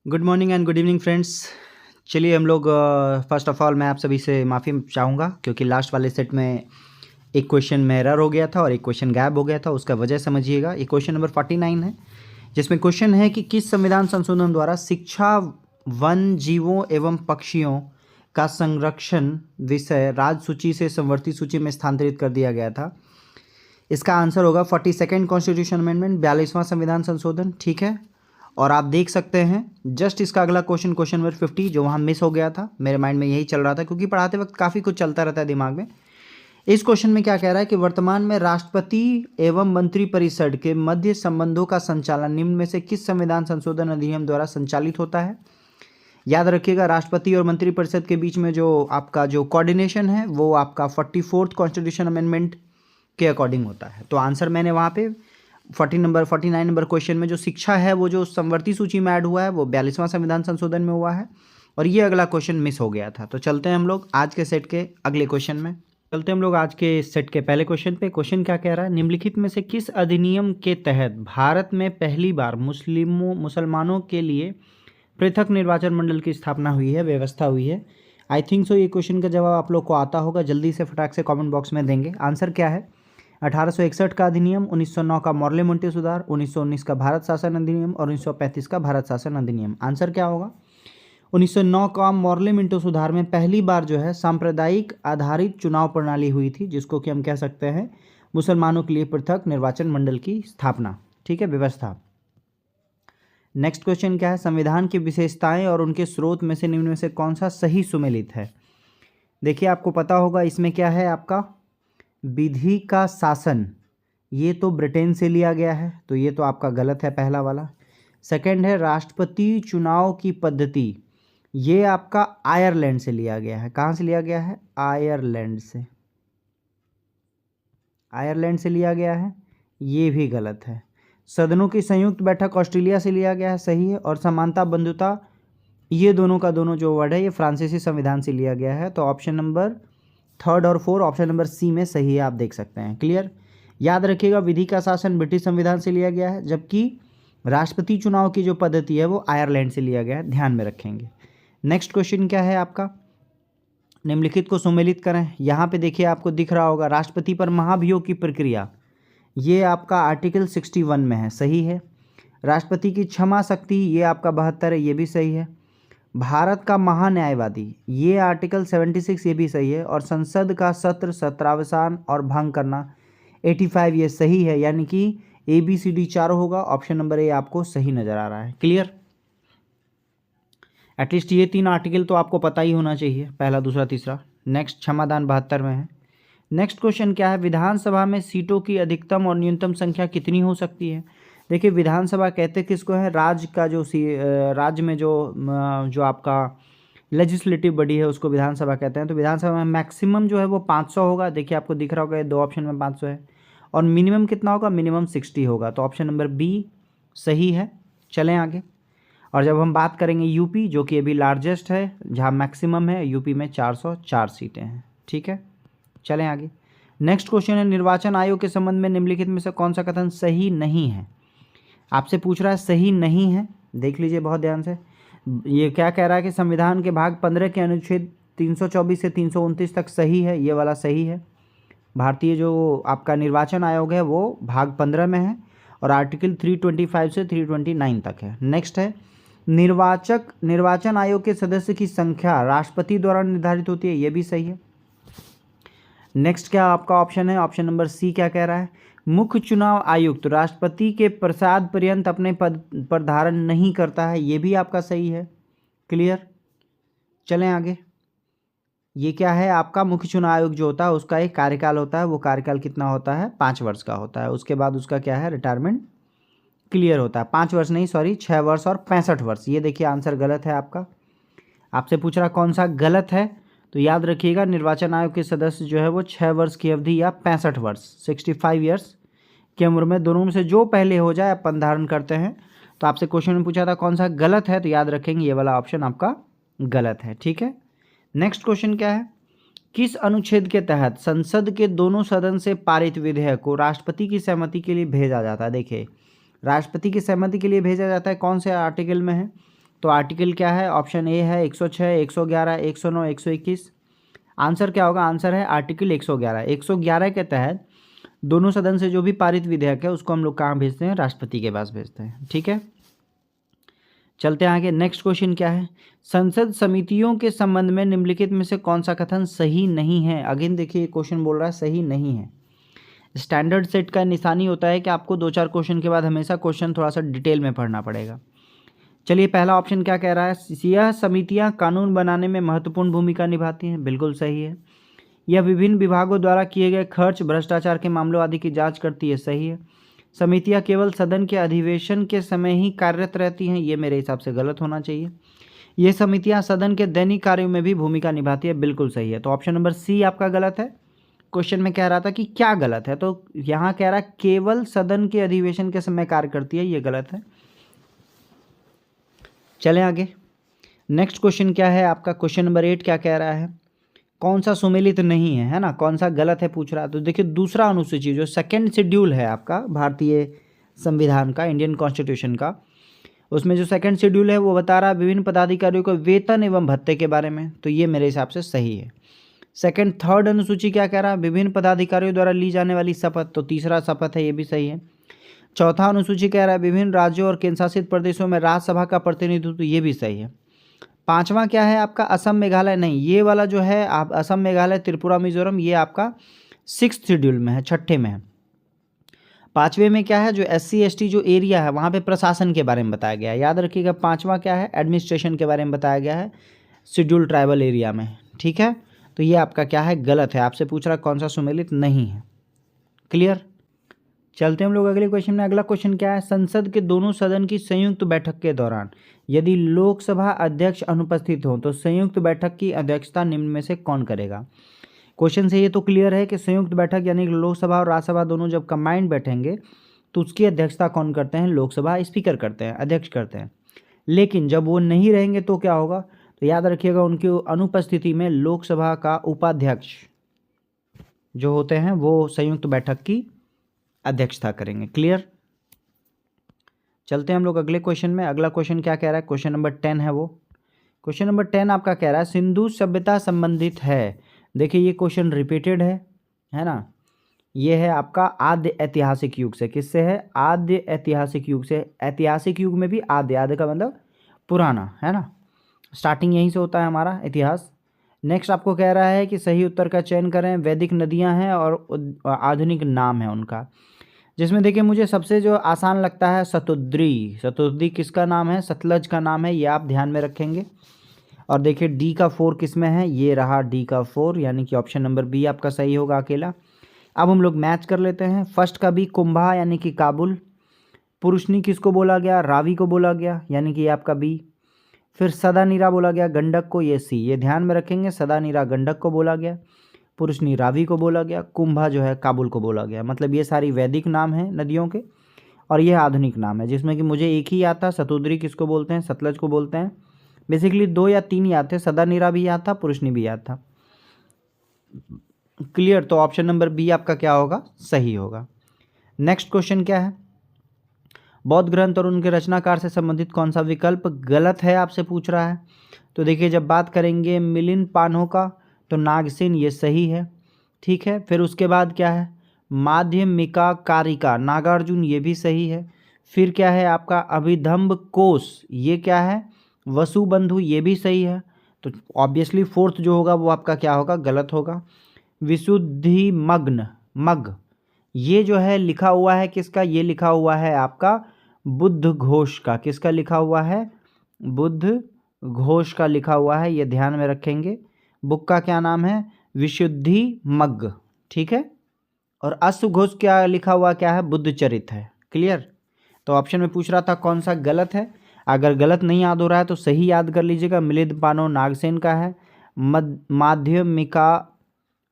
Good morning and good evening friends. चलिए हम लोग फर्स्ट ऑफ ऑल मैं आप सभी से माफ़ी चाहूँगा क्योंकि लास्ट वाले सेट में एक क्वेश्चन में एरर हो गया था और एक क्वेश्चन गैप हो गया था। उसका वजह समझिएगा। ये क्वेश्चन नंबर 49 है जिसमें क्वेश्चन है कि किस संविधान संशोधन द्वारा शिक्षा, वन जीवों एवं पक्षियों का संरक्षण विषय राज्य सूची से संवर्ती सूची में स्थानांतरित कर दिया गया था। इसका आंसर होगा 42nd कॉन्स्टिट्यूशन अमेंडमेंट, 42वां संविधान संशोधन। ठीक है, और आप देख सकते हैं जस्ट इसका अगला क्वेश्चन नंबर 50 जो वहाँ मिस हो गया था। मेरे माइंड में यही चल रहा था क्योंकि पढ़ाते वक्त काफ़ी कुछ चलता रहता है दिमाग में। इस क्वेश्चन में क्या कह रहा है कि वर्तमान में राष्ट्रपति एवं मंत्रिपरिषद के मध्य संबंधों का संचालन निम्न में से किस संविधान संशोधन अधिनियम द्वारा संचालित होता है। याद रखिएगा, राष्ट्रपति और मंत्रिपरिषद के बीच में जो आपका जो कोऑर्डिनेशन है वो आपका 44th कॉन्स्टिट्यूशन अमेंडमेंट के अकॉर्डिंग होता है। तो आंसर मैंने वहाँ पे 49 नंबर क्वेश्चन में जो शिक्षा है वो जो संवर्ती सूची में ऐड हुआ है वो 42वां संविधान संशोधन में हुआ है और ये अगला क्वेश्चन मिस हो गया था। तो चलते हैं हम लोग आज के सेट के अगले क्वेश्चन में। चलते हैं हम लोग आज के सेट के पहले क्वेश्चन पे। क्वेश्चन क्या कह रहा है, निम्नलिखित में से किस अधिनियम के तहत भारत में पहली बार मुसलमानों के लिए पृथक निर्वाचन मंडल की स्थापना हुई है, व्यवस्था हुई है। आई थिंक सो ये क्वेश्चन का जवाब आप लोग को आता होगा, जल्दी से फटाक से कमेंट बॉक्स में देंगे। आंसर क्या है, 1861 का अधिनियम, 1909 का मॉर्ले मोंटी सुधार, 1919 का भारत शासन अधिनियम और 1935 का भारत शासन अधिनियम। आंसर क्या होगा, 1909 का मॉर्ले मिंटो सुधार में पहली बार जो है सांप्रदायिक आधारित चुनाव प्रणाली हुई थी, जिसको कि हम कह सकते हैं मुसलमानों के लिए पृथक निर्वाचन मंडल की स्थापना। ठीक है, व्यवस्था। नेक्स्ट क्वेश्चन क्या है, संविधान की विशेषताएं और उनके स्रोत में से निम्न में से कौन सा सही सुमेलित है। देखिए आपको पता होगा इसमें क्या है, आपका विधि का शासन, ये तो ब्रिटेन से लिया गया है, तो ये तो आपका गलत है पहला वाला। सेकंड है राष्ट्रपति चुनाव की पद्धति, ये आपका आयरलैंड से लिया गया है। कहाँ से लिया गया है, आयरलैंड से, आयरलैंड से लिया गया है, ये भी गलत है। सदनों की संयुक्त बैठक ऑस्ट्रेलिया से लिया गया है, सही है। और समानता बंधुता, ये दोनों का दोनों जो वर्ड है ये फ्रांसीसी संविधान से लिया गया है। तो ऑप्शन नंबर 3 और 4 ऑप्शन नंबर सी में सही है, आप देख सकते हैं। क्लियर। याद रखिएगा विधि का शासन ब्रिटिश संविधान से लिया गया है, जबकि राष्ट्रपति चुनाव की जो पद्धति है वो आयरलैंड से लिया गया है, ध्यान में रखेंगे। नेक्स्ट क्वेश्चन क्या है आपका, निम्नलिखित को सुमेलित करें। यहाँ पे देखिए आपको दिख रहा होगा राष्ट्रपति पर महाभियोग की प्रक्रिया, ये आपका आर्टिकल 61 में है, सही है। राष्ट्रपति की क्षमा शक्ति, ये आपका 72 है, ये भी सही है। भारत का महान्यायवादी, ये आर्टिकल 76, ये भी सही है। और संसद का सत्र, सत्रावसान और भंग करना 85, ये सही है। यानी कि ABCD चारों होगा, ऑप्शन नंबर ए आपको सही नज़र आ रहा है। क्लियर। एटलीस्ट ये 3 आर्टिकल तो आपको पता ही होना चाहिए, पहला, दूसरा, तीसरा। नेक्स्ट क्षमादान 72 में है। नेक्स्ट क्वेश्चन क्या है, विधानसभा में सीटों की अधिकतम और न्यूनतम संख्या कितनी हो सकती है। देखिए विधानसभा कहते किसको है, राज्य का जो राज्य में जो आपका लेजिस्लेटिव बॉडी है उसको विधानसभा कहते हैं। तो विधानसभा में मैक्सिमम जो है वो 500 होगा। देखिए आपको दिख रहा होगा 2 ऑप्शन में 500 है। और मिनिमम कितना होगा, मिनिमम 60 होगा। तो ऑप्शन नंबर बी सही है। चलें आगे। और जब हम बात करेंगे यूपी, जो कि अभी लार्जेस्ट है, जहाँ मैक्सिमम है, यूपी में 404 सीटें हैं। ठीक है, चलें आगे। नेक्स्ट क्वेश्चन है, निर्वाचन आयोग के संबंध में निम्नलिखित में से कौन सा कथन सही नहीं है। आपसे पूछ रहा है सही नहीं है, देख लीजिए बहुत ध्यान से। ये क्या कह रहा है कि संविधान के भाग 15 के अनुच्छेद 324 से 329 तक सही है, ये वाला सही है। भारतीय जो आपका निर्वाचन आयोग है वो भाग 15 में है और आर्टिकल 325 से 329 तक है। नेक्स्ट है, निर्वाचन आयोग के सदस्य की संख्या राष्ट्रपति द्वारा निर्धारित होती है, ये भी सही है। नेक्स्ट क्या आपका ऑप्शन है, ऑप्शन नंबर सी क्या कह रहा है, मुख्य चुनाव आयुक्त राष्ट्रपति के प्रसाद पर्यंत अपने पद पर धारण नहीं करता है, ये भी आपका सही है। क्लियर। चलें आगे। ये क्या है आपका, मुख्य चुनाव आयोग जो होता है उसका एक कार्यकाल होता है, वो कार्यकाल कितना होता है, 5 वर्ष का होता है। उसके बाद उसका क्या है, रिटायरमेंट क्लियर होता है। 5 वर्ष नहीं, सॉरी 6 वर्ष और 65 वर्ष। ये देखिए आंसर गलत है आपका। आपसे पूछ रहा कौन सा गलत है, तो याद रखिएगा निर्वाचन आयोग के सदस्य जो है वो 6 वर्ष की अवधि या 65 वर्ष 65 ईयर्स की उम्र में, दोनों में से जो पहले हो जाए अपन धारण करते हैं। तो आपसे क्वेश्चन में पूछा था कौन सा गलत है, तो याद रखेंगे ये वाला ऑप्शन आपका गलत है। ठीक है। नेक्स्ट क्वेश्चन क्या है, किस अनुच्छेद के तहत संसद के दोनों सदन से पारित विधेयक को राष्ट्रपति की सहमति के लिए भेजा जाता है। देखिए राष्ट्रपति की सहमति के लिए भेजा जाता है, कौन से आर्टिकल में है, तो आर्टिकल क्या है? ऑप्शन ए है 106, 111, 109, 121। आंसर क्या होगा? आंसर है आर्टिकल 111। 111 के तहत दोनों सदन से जो भी पारित विधेयक है उसको हम लोग कहाँ भेजते हैं? राष्ट्रपति के पास भेजते हैं। ठीक है, चलते हैं आगे। नेक्स्ट क्वेश्चन क्या है? संसद समितियों के संबंध में निम्नलिखित में से कौन सा कथन सही नहीं है? अगेन देखिए, क्वेश्चन बोल रहा है सही नहीं है। स्टैंडर्ड सेट का निशानी होता है कि आपको 2-4 क्वेश्चन के बाद हमेशा क्वेश्चन थोड़ा सा डिटेल में पढ़ना पड़ेगा। चलिए, पहला ऑप्शन क्या कह रहा है? यह समितियां कानून बनाने में महत्वपूर्ण भूमिका निभाती हैं। बिल्कुल सही है। यह विभिन्न विभागों द्वारा किए गए खर्च, भ्रष्टाचार के मामलों आदि की जांच करती है। सही है। समितियां केवल सदन के अधिवेशन के समय ही कार्यरत रहती हैं। ये मेरे हिसाब से गलत होना चाहिए। ये समितियां सदन के दैनिक कार्यों में भी भूमिका निभाती है। बिल्कुल सही है। तो ऑप्शन नंबर सी आपका गलत है। क्वेश्चन में कह रहा था कि क्या गलत है, तो यहाँ कह रहा है केवल सदन के अधिवेशन के समय कार्य करती है। ये गलत है। चलें आगे। नेक्स्ट क्वेश्चन क्या है आपका? क्वेश्चन नंबर 8 क्या कह रहा है? कौन सा सुमेलित नहीं है, है ना? कौन सा गलत है पूछ रहा है। तो देखिए, दूसरा अनुसूची जो सेकंड शेड्यूल है आपका भारतीय संविधान का, इंडियन कॉन्स्टिट्यूशन का, उसमें जो सेकंड शेड्यूल है वो बता रहा है विभिन्न पदाधिकारियों को वेतन एवं भत्ते के बारे में। तो ये मेरे हिसाब से सही है। सेकंड थर्ड अनुसूची क्या कह रहा है? विभिन्न पदाधिकारियों द्वारा ली जाने वाली शपथ। तो तीसरा शपथ है, ये भी सही है। चौथा अनुसूची कह रहा है विभिन्न राज्यों और केंद्रशासित प्रदेशों में राज्यसभा का प्रतिनिधित्व। तो ये भी सही है। पांचवा क्या है आपका? असम मेघालय नहीं, ये वाला जो है आप असम मेघालय त्रिपुरा मिजोरम, ये आपका 6th शेड्यूल में है, 6ठे में है। पांचवे में क्या है? जो SC ST जो एरिया है वहाँ पे प्रशासन के बारे में बताया गया है। याद रखिएगा, पांचवा क्या है? एडमिनिस्ट्रेशन के बारे में बताया गया है शेड्यूल ट्राइबल एरिया में। ठीक है, तो ये आपका क्या है? गलत है। आपसे पूछ रहा कौन सा सुमेलित नहीं है। क्लियर? चलते हैं हम लोग अगले क्वेश्चन में। अगला क्वेश्चन क्या है? संसद के दोनों सदन की संयुक्त बैठक के दौरान यदि लोकसभा अध्यक्ष अनुपस्थित हो तो संयुक्त बैठक की अध्यक्षता निम्न में से कौन करेगा? क्वेश्चन से ये तो क्लियर है कि संयुक्त बैठक यानी लोकसभा और राज्यसभा दोनों जब कंबाइंड बैठेंगे तो उसकी अध्यक्षता कौन करते हैं? लोकसभा स्पीकर करते हैं, अध्यक्ष करते हैं। लेकिन जब वो नहीं रहेंगे तो क्या होगा? तो याद रखिएगा, उनकी अनुपस्थिति में लोकसभा का उपाध्यक्ष जो होते हैं वो संयुक्त बैठक की अध्यक्षता करेंगे। क्लियर? चलते हैं हम लोग अगले क्वेश्चन में। अगला क्वेश्चन क्या कह रहा है? क्वेश्चन नंबर 10 है वो। क्वेश्चन नंबर 10 आपका कह रहा है सिंधु सभ्यता संबंधित है। देखिए, ये क्वेश्चन रिपीटेड है ना? ये है आपका आद्य ऐतिहासिक युग से। किससे है? आद्य ऐतिहासिक युग से। ऐतिहासिक युग में भी आद्य, आद्य का मतलब पुराना, है ना? स्टार्टिंग यहीं से होता है हमारा इतिहास। नेक्स्ट आपको कह रहा है कि सही उत्तर का चयन करें। वैदिक नदियां हैं और आधुनिक नाम है उनका, जिसमें देखिए मुझे सबसे जो आसान लगता है शतुद्री। शतुद्री किसका नाम है? सतलज का नाम है, ये आप ध्यान में रखेंगे। और देखिए D का 4 किस में है? ये रहा D का 4, यानी कि ऑप्शन नंबर बी आपका सही होगा अकेला। अब हम लोग मैच कर लेते हैं। फर्स्ट का बी कुंभा यानी कि काबुल। पुरुषनी किसको बोला गया? रावी को बोला गया, यानी कि आपका बी। फिर सदानीरा बोला गया गंडक को, ये सी। ये ध्यान में रखेंगे, सदानीरा गंडक को बोला गया, पुरुषनी रावी को बोला गया, कुंभा जो है काबुल को बोला गया। मतलब ये सारी वैदिक नाम हैं नदियों के, और ये आधुनिक नाम है, जिसमें कि मुझे एक ही याद था। शतुद्री किसको बोलते हैं? सतलज को बोलते हैं। बेसिकली 2 या 3 याद थे, सदानीरा भी याद था, पुरुषनी भी याद था। क्लियर? तो ऑप्शन नंबर बी आपका क्या होगा? सही होगा। नेक्स्ट क्वेश्चन क्या है? बौद्ध ग्रंथ और उनके रचनाकार से संबंधित कौन सा विकल्प गलत है, आपसे पूछ रहा है। तो देखिए, जब बात करेंगे मिलिंद पानो का तो नागसेन, ये सही है। ठीक है, फिर उसके बाद क्या है? माध्यमिका कारिका, नागार्जुन, ये भी सही है। फिर क्या है आपका? अभिधम्ब कोश, ये क्या है? वसुबंधु, ये भी सही है। तो ऑब्वियसली फोर्थ जो होगा वो आपका क्या होगा? गलत होगा। विशुद्धि मग्न, मग, ये जो है लिखा हुआ है किसका? ये लिखा हुआ है आपका बुद्ध घोष का। किसका लिखा हुआ है? बुद्ध घोष का लिखा हुआ है, ये ध्यान में रखेंगे। बुक का क्या नाम है? विशुद्धि मग्ग। ठीक है, और अश्व घोष क्या लिखा हुआ क्या है? बुद्ध चरित है। क्लियर? तो ऑप्शन में पूछ रहा था कौन सा गलत है। अगर गलत नहीं याद हो रहा है तो सही याद कर लीजिएगा। मिलिंद पानो नागसेन का है, माध्यमिका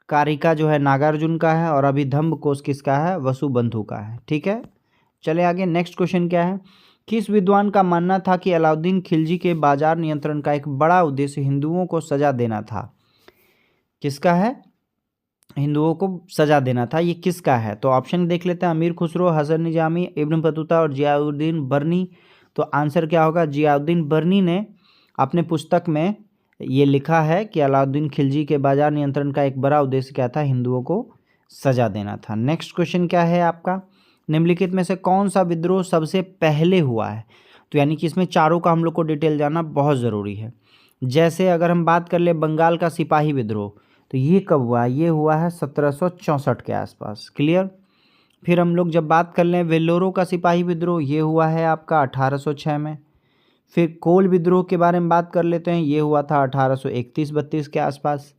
कारिका जो है नागार्जुन का है, और अभिधम्ब कोश किसका है? वसुबंधु का है। ठीक है, चले आगे। नेक्स्ट क्वेश्चन क्या है? किस विद्वान का मानना था कि अलाउद्दीन खिलजी के बाजार नियंत्रण का एक बड़ा उद्देश्य हिंदुओं को सजा देना था? किसका है? हिंदुओं को सजा देना था, ये किसका है? तो ऑप्शन देख लेते हैं। अमीर खुसरो, हसन निजामी, इब्न बतूता और जियाउद्दीन बर्नी। तो आंसर क्या होगा? जियाउद्दीन बर्नी ने अपने पुस्तक में ये लिखा है कि अलाउद्दीन खिलजी के बाजार नियंत्रण का एक बड़ा उद्देश्य क्या था? हिंदुओं को सजा देना था। नेक्स्ट क्वेश्चन क्या है आपका? निम्नलिखित में से कौन सा विद्रोह सबसे पहले हुआ है? तो यानी कि इसमें चारों का हम लोग को डिटेल जानना बहुत ज़रूरी है। जैसे अगर हम बात कर ले बंगाल का सिपाही विद्रोह, तो ये कब हुआ? ये हुआ है 1764 के आसपास। क्लियर? फिर हम लोग जब बात कर लें वेल्लोरो का सिपाही विद्रोह, ये हुआ है आपका 1806 में। फिर कोल विद्रोह के बारे में बात कर लेते हैं, ये हुआ था 1831-32 के आसपास।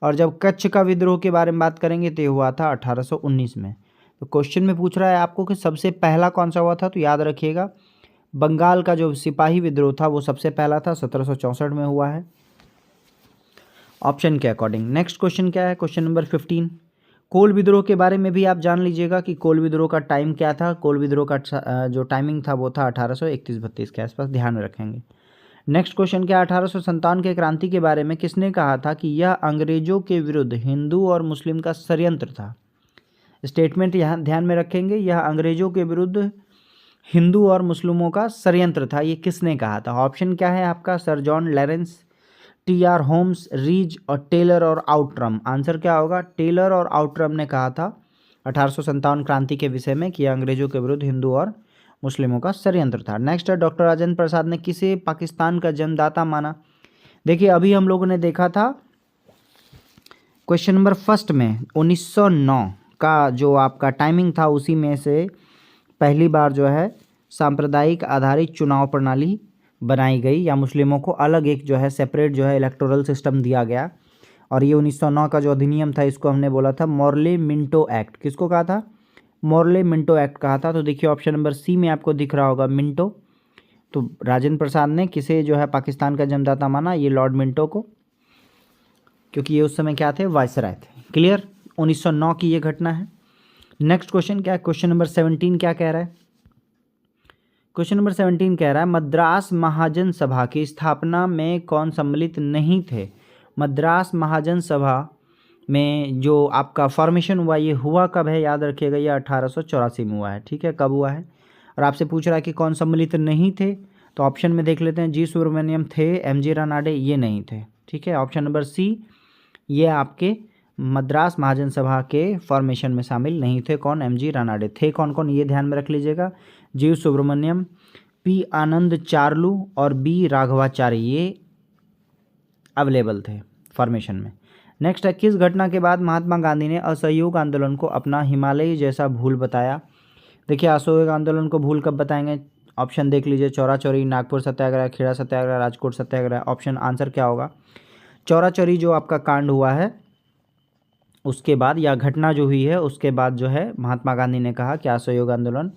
और जब कच्छ का विद्रोह के बारे में बात करेंगे तो ये हुआ था 1819 में। तो क्वेश्चन में पूछ रहा है आपको कि सबसे पहला कौन सा हुआ था, तो याद रखिएगा बंगाल का जो सिपाही विद्रोह था वो सबसे पहला था, 1764 में हुआ है ऑप्शन के अकॉर्डिंग। नेक्स्ट क्वेश्चन क्या है? Question number 15। कोल विद्रोह के बारे में भी आप जान लीजिएगा कि कोल विद्रोह का टाइम क्या था। कोल विद्रोह का जो टाइमिंग था वो था 1831-32 के आसपास, ध्यान में रखेंगे। नेक्स्ट क्वेश्चन क्या? 1857 के क्रांति के बारे में किसने कहा था कि यह अंग्रेजों के विरुद्ध हिंदू और मुस्लिम का षड्यंत्र था? स्टेटमेंट यहाँ ध्यान में रखेंगे, यह अंग्रेजों के विरुद्ध हिंदू और मुस्लिमों का षड्यंत्र था। ये किसने कहा था? ऑप्शन क्या है आपका? Sir John Lawrence, T R. Holmes, Rees और टेलर और आउटरम। आंसर क्या होगा? टेलर और आउटरम ने कहा था 1857 क्रांति के विषय में कि अंग्रेजों के विरुद्ध हिंदू और मुस्लिमों का षड्यंत्र था। नेक्स्ट है डॉक्टर राजेंद्र प्रसाद ने किसे पाकिस्तान का जन्मदाता माना? देखिए अभी हम लोगों ने देखा था क्वेश्चन नंबर फर्स्ट में 1909 का जो आपका टाइमिंग था, उसी में से पहली बार जो है सांप्रदायिक आधारित चुनाव प्रणाली बनाई गई, या मुस्लिमों को अलग एक जो है सेपरेट जो है इलेक्टोरल सिस्टम दिया गया। और ये 1909 का जो अधिनियम था इसको हमने बोला था मॉर्ले मिंटो एक्ट। किसको कहा था? मॉर्ले मिंटो एक्ट कहा था। तो देखिए ऑप्शन नंबर सी में आपको दिख रहा होगा मिंटो। तो राजेंद्र प्रसाद ने किसे जो है पाकिस्तान का जन्मदाता माना? ये लॉर्ड मिंटो को, क्योंकि ये उस समय क्या थे? वायसराय थे। क्लियर? 1909 की ये घटना है। नेक्स्ट क्वेश्चन क्या है? क्वेश्चन नंबर 17 क्या कह रहा है? क्वेश्चन नंबर 17 कह रहा है मद्रास महाजन सभा की स्थापना में कौन सम्मिलित नहीं थे? मद्रास महाजन सभा में जो आपका फॉर्मेशन हुआ, ये हुआ कब है? याद रखिएगा, ये 1884 में हुआ है। ठीक है, कब हुआ है? और आपसे पूछ रहा है कि कौन सम्मिलित नहीं थे, तो ऑप्शन में देख लेते हैं। जी सुब्रमण्यम थे, एम.जी. रानाडे ये नहीं थे। ठीक है, ऑप्शन नंबर सी ये आपके मद्रास महाजन सभा के फॉर्मेशन में शामिल नहीं थे। कौन? एम.जी. रानाडे थे। कौन कौन? ये ध्यान में रख लीजिएगा, जी सुब्रमण्यम, पी आनंद चार्लू और बी राघवाचार्य, ये अवेलेबल थे फॉर्मेशन में। नेक्स्ट है किस घटना के बाद महात्मा गांधी ने असहयोग आंदोलन को अपना हिमालय जैसा भूल बताया? देखिए असहयोग आंदोलन को भूल कब बताएंगे? ऑप्शन देख लीजिए, चौरा चौरी, नागपुर सत्याग्रह, खेड़ा सत्याग्रह, राजकोट सत्याग्रह। ऑप्शन आंसर क्या होगा? चौरा चौरी जो आपका कांड हुआ है उसके बाद, या घटना जो हुई है उसके बाद जो है महात्मा गांधी ने कहा कि असहयोग आंदोलन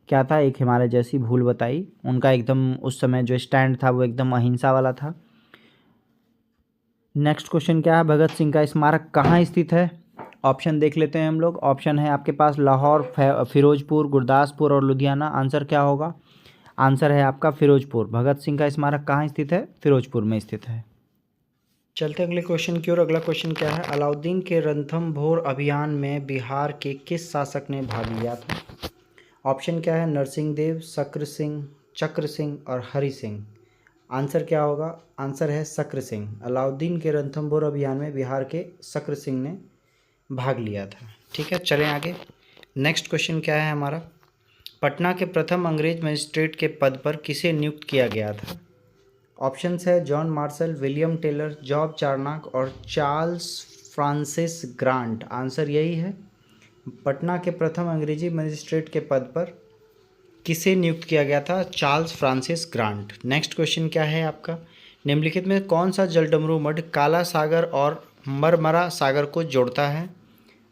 क्या था? एक हिमालय जैसी भूल बताई। उनका एकदम उस समय जो स्टैंड था वो एकदम अहिंसा वाला था। नेक्स्ट क्वेश्चन क्या है? भगत सिंह का स्मारक कहाँ स्थित है? ऑप्शन देख लेते हैं हम लोग। ऑप्शन है आपके पास लाहौर, फिरोजपुर, गुरदासपुर और लुधियाना। आंसर क्या होगा? आंसर है आपका फिरोजपुर। भगत सिंह का स्मारक कहाँ स्थित है? फिरोजपुर में स्थित है। चलते अगले क्वेश्चन की ओर। अगला क्वेश्चन क्या है? अलाउद्दीन के रणथंभौर अभियान में बिहार के किस शासक ने भाग लिया था? ऑप्शन क्या है? नरसिंह देव, शक्र सिंह, चक्र सिंह और हरि सिंह। आंसर क्या होगा? आंसर है शक्र सिंह। अलाउद्दीन के रणथंभौर अभियान में बिहार के शक्र सिंह ने भाग लिया था। ठीक है, चलें आगे। नेक्स्ट क्वेश्चन क्या है हमारा? पटना के प्रथम अंग्रेज मजिस्ट्रेट के पद पर किसे नियुक्त किया गया था? ऑप्शंस है John Marshall, William Taylor, Job Charnock और चार्ल्स फ्रांसिस ग्रांट। आंसर यही है, पटना के प्रथम अंग्रेजी मजिस्ट्रेट के पद पर किसे नियुक्त किया गया था? Charles Francis grant. Next question क्या है आपका? निम्नलिखित में कौन सा जलडमरू मठ काला सागर और मरमरा सागर को जोड़ता है?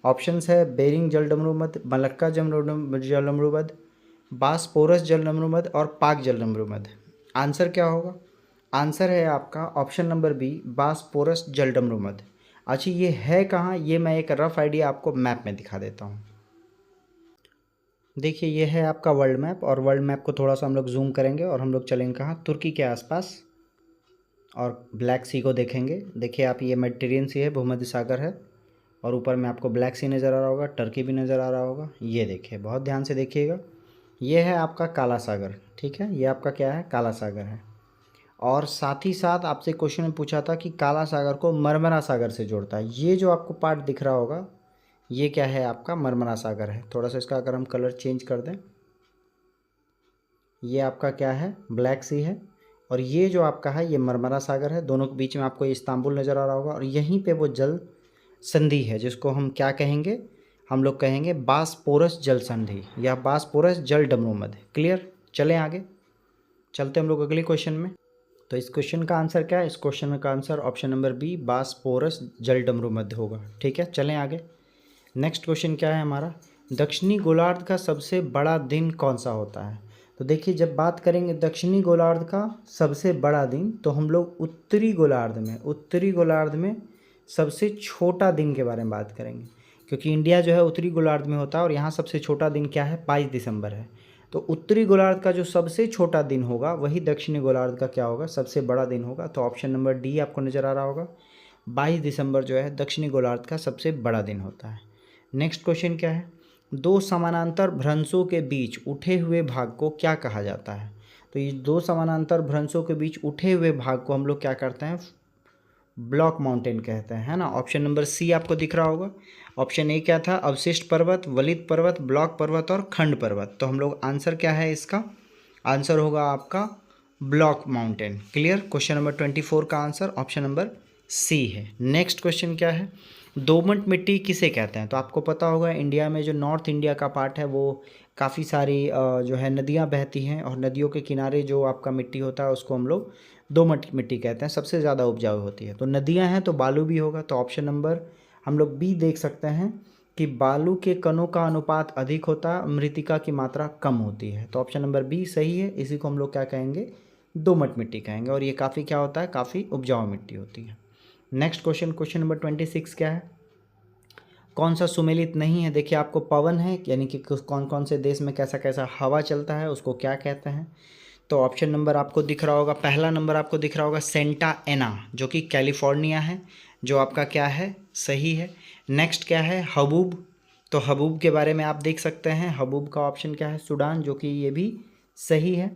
ऑप्शंस है बेरिंग जलडमरू मठ, मलक्का जलडमरू मठ, बासपोरस जलडमरू मठ और पाक जलडमरू मठ। आंसर क्या होगा? आंसर है आपका ऑप्शन नंबर बी, बासपोरस जलडमरू मठ। अच्छा, ये है कहाँ? ये मैं एक रफ आइडिया आपको मैप में दिखा देता हूँ। देखिए ये है आपका वर्ल्ड मैप, और वर्ल्ड मैप को थोड़ा सा हम लोग जूम करेंगे और हम लोग चलेंगे कहाँ? तुर्की के आसपास, और ब्लैक सी को देखेंगे। देखिए आप, ये मेडिटेरियन सी है, भूमध्य सागर है, और ऊपर में आपको ब्लैक सी नज़र आ रहा होगा, टर्की भी नज़र आ रहा होगा। ये देखिए, बहुत ध्यान से देखिएगा, ये है आपका काला सागर, ठीक है, ये आपका क्या है, काला सागर है। और साथ ही साथ आपसे क्वेश्चन में पूछा था कि काला सागर को मरमरा सागर से जोड़ता है। ये जो आपको पार्ट दिख रहा होगा ये क्या है, आपका मरमरा सागर है। थोड़ा सा इसका अगर हम कलर चेंज कर दें, ये आपका क्या है, ब्लैक सी है, और ये जो आपका है ये मरमरा सागर है। दोनों के बीच में आपको इस्तांबुल नज़र आ रहा होगा, और यहीं पे वो जल संधि है जिसको हम क्या कहेंगे, हम लोग कहेंगे बासपोरस जल संधि या बासपोरस जल डमरू मध्य। क्लियर, चलें आगे, चलते हम लोग अगले क्वेश्चन में। तो इस क्वेश्चन का आंसर क्या है, इस क्वेश्चन का आंसर ऑप्शन नंबर बी बासपोरस जल डमरू मध्य होगा। ठीक है, चलें आगे। नेक्स्ट क्वेश्चन क्या है हमारा, दक्षिणी गोलार्ध का सबसे बड़ा दिन कौन सा होता है। तो देखिए, जब बात करेंगे दक्षिणी गोलार्ध का सबसे बड़ा दिन, तो हम लोग उत्तरी गोलार्ध में सबसे छोटा दिन के बारे में बात करेंगे, क्योंकि इंडिया जो है उत्तरी गोलार्ध में होता है और यहाँ सबसे छोटा दिन क्या है, 22 दिसंबर है। तो उत्तरी गोलार्ध का जो सबसे छोटा दिन होगा वही दक्षिणी गोलार्ध का क्या होगा, सबसे बड़ा दिन होगा। तो ऑप्शन नंबर डी आपको नज़र आ रहा होगा, 22 दिसंबर जो है दक्षिणी गोलार्ध का सबसे बड़ा दिन होता है। नेक्स्ट क्वेश्चन क्या है, दो समानांतर भ्रंशों के बीच उठे हुए भाग को क्या कहा जाता है। तो ये दो समानांतर भ्रंशों के बीच उठे हुए भाग को हम लोग क्या करते हैं, ब्लॉक माउंटेन कहते हैं, है ना। ऑप्शन नंबर सी आपको दिख रहा होगा। ऑप्शन ए क्या था, अवशिष्ट पर्वत, वलित पर्वत, ब्लॉक पर्वत और खंड पर्वत। तो हम लोग आंसर क्या है, इसका आंसर होगा आपका block mountain. Clear, question number 24 का आंसर ऑप्शन नंबर सी है। नेक्स्ट क्वेश्चन क्या है, दोमट मिट्टी किसे कहते हैं। तो आपको पता होगा इंडिया में जो नॉर्थ इंडिया का पार्ट है वो काफ़ी सारी जो है नदियाँ बहती हैं, और नदियों के किनारे जो आपका मिट्टी होता है उसको हम लोग दोमट मिट्टी कहते हैं, सबसे ज़्यादा उपजाऊ होती है। तो नदियाँ हैं तो बालू भी होगा। तो ऑप्शन नंबर हम लोग बी देख सकते हैं कि बालू के कणों का अनुपात अधिक होता है, मृतिका की मात्रा कम होती है। तो ऑप्शन नंबर बी सही है, इसी को हम लोग क्या कहेंगे, दोमट मिट्टी कहेंगे, और ये काफ़ी क्या होता है, काफ़ी उपजाऊ मिट्टी होती है। नेक्स्ट क्वेश्चन, क्वेश्चन नंबर 26 क्या है, कौन सा सुमेलित नहीं है। देखिए, आपको पवन है यानी कि कौन कौन से देश में कैसा कैसा हवा चलता है उसको क्या कहते हैं। तो ऑप्शन नंबर आपको दिख रहा होगा, पहला नंबर आपको दिख रहा होगा सेंटा एना, जो कि कैलिफोर्निया है, जो आपका क्या है, सही है। नेक्स्ट क्या है, हबूब। तो हबूब के बारे में आप देख सकते हैं, हबूब का ऑप्शन क्या है, सूडान, जो कि ये भी सही है।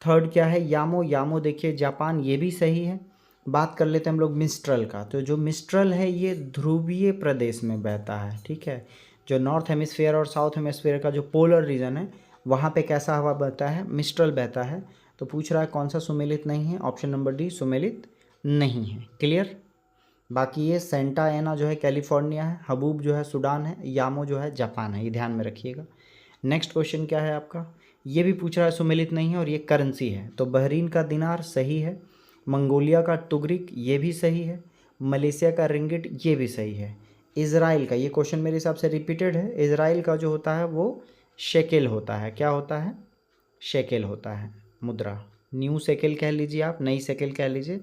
थर्ड क्या है, यामो, यामो देखिए जापान, ये भी सही है। बात कर लेते हैं हम लोग मिस्ट्रल का। तो जो मिस्ट्रल है ये ध्रुवीय प्रदेश में बहता है, ठीक है। जो नॉर्थ हेमिस्फीयर और साउथ हेमिस्फीयर का जो पोलर रीजन है वहाँ पे कैसा हवा बहता है, मिस्ट्रल बहता है। तो पूछ रहा है कौन सा सुमेलित नहीं है, ऑप्शन नंबर डी सुमेलित नहीं है। क्लियर, बाकी ये सेंटा एना जो है कैलिफोर्निया है, हबूब जो है सूडान है, यामो जो है जापान है, ये ध्यान में रखिएगा। नेक्स्ट क्वेश्चन क्या है आपका, ये भी पूछ रहा है सुमेलित नहीं है और ये करेंसी है। तो बहरीन का दिनार सही है, मंगोलिया का तुगरिक ये भी सही है, मलेशिया का रिंगिट ये भी सही है। इज़राइल का, ये क्वेश्चन मेरे हिसाब से रिपीटेड है, इज़राइल का जो होता है वो शेकेल होता है। क्या होता है, शेकेल होता है मुद्रा, न्यू शेकेल कह लीजिए आप, नई शेकेल कह लीजिए।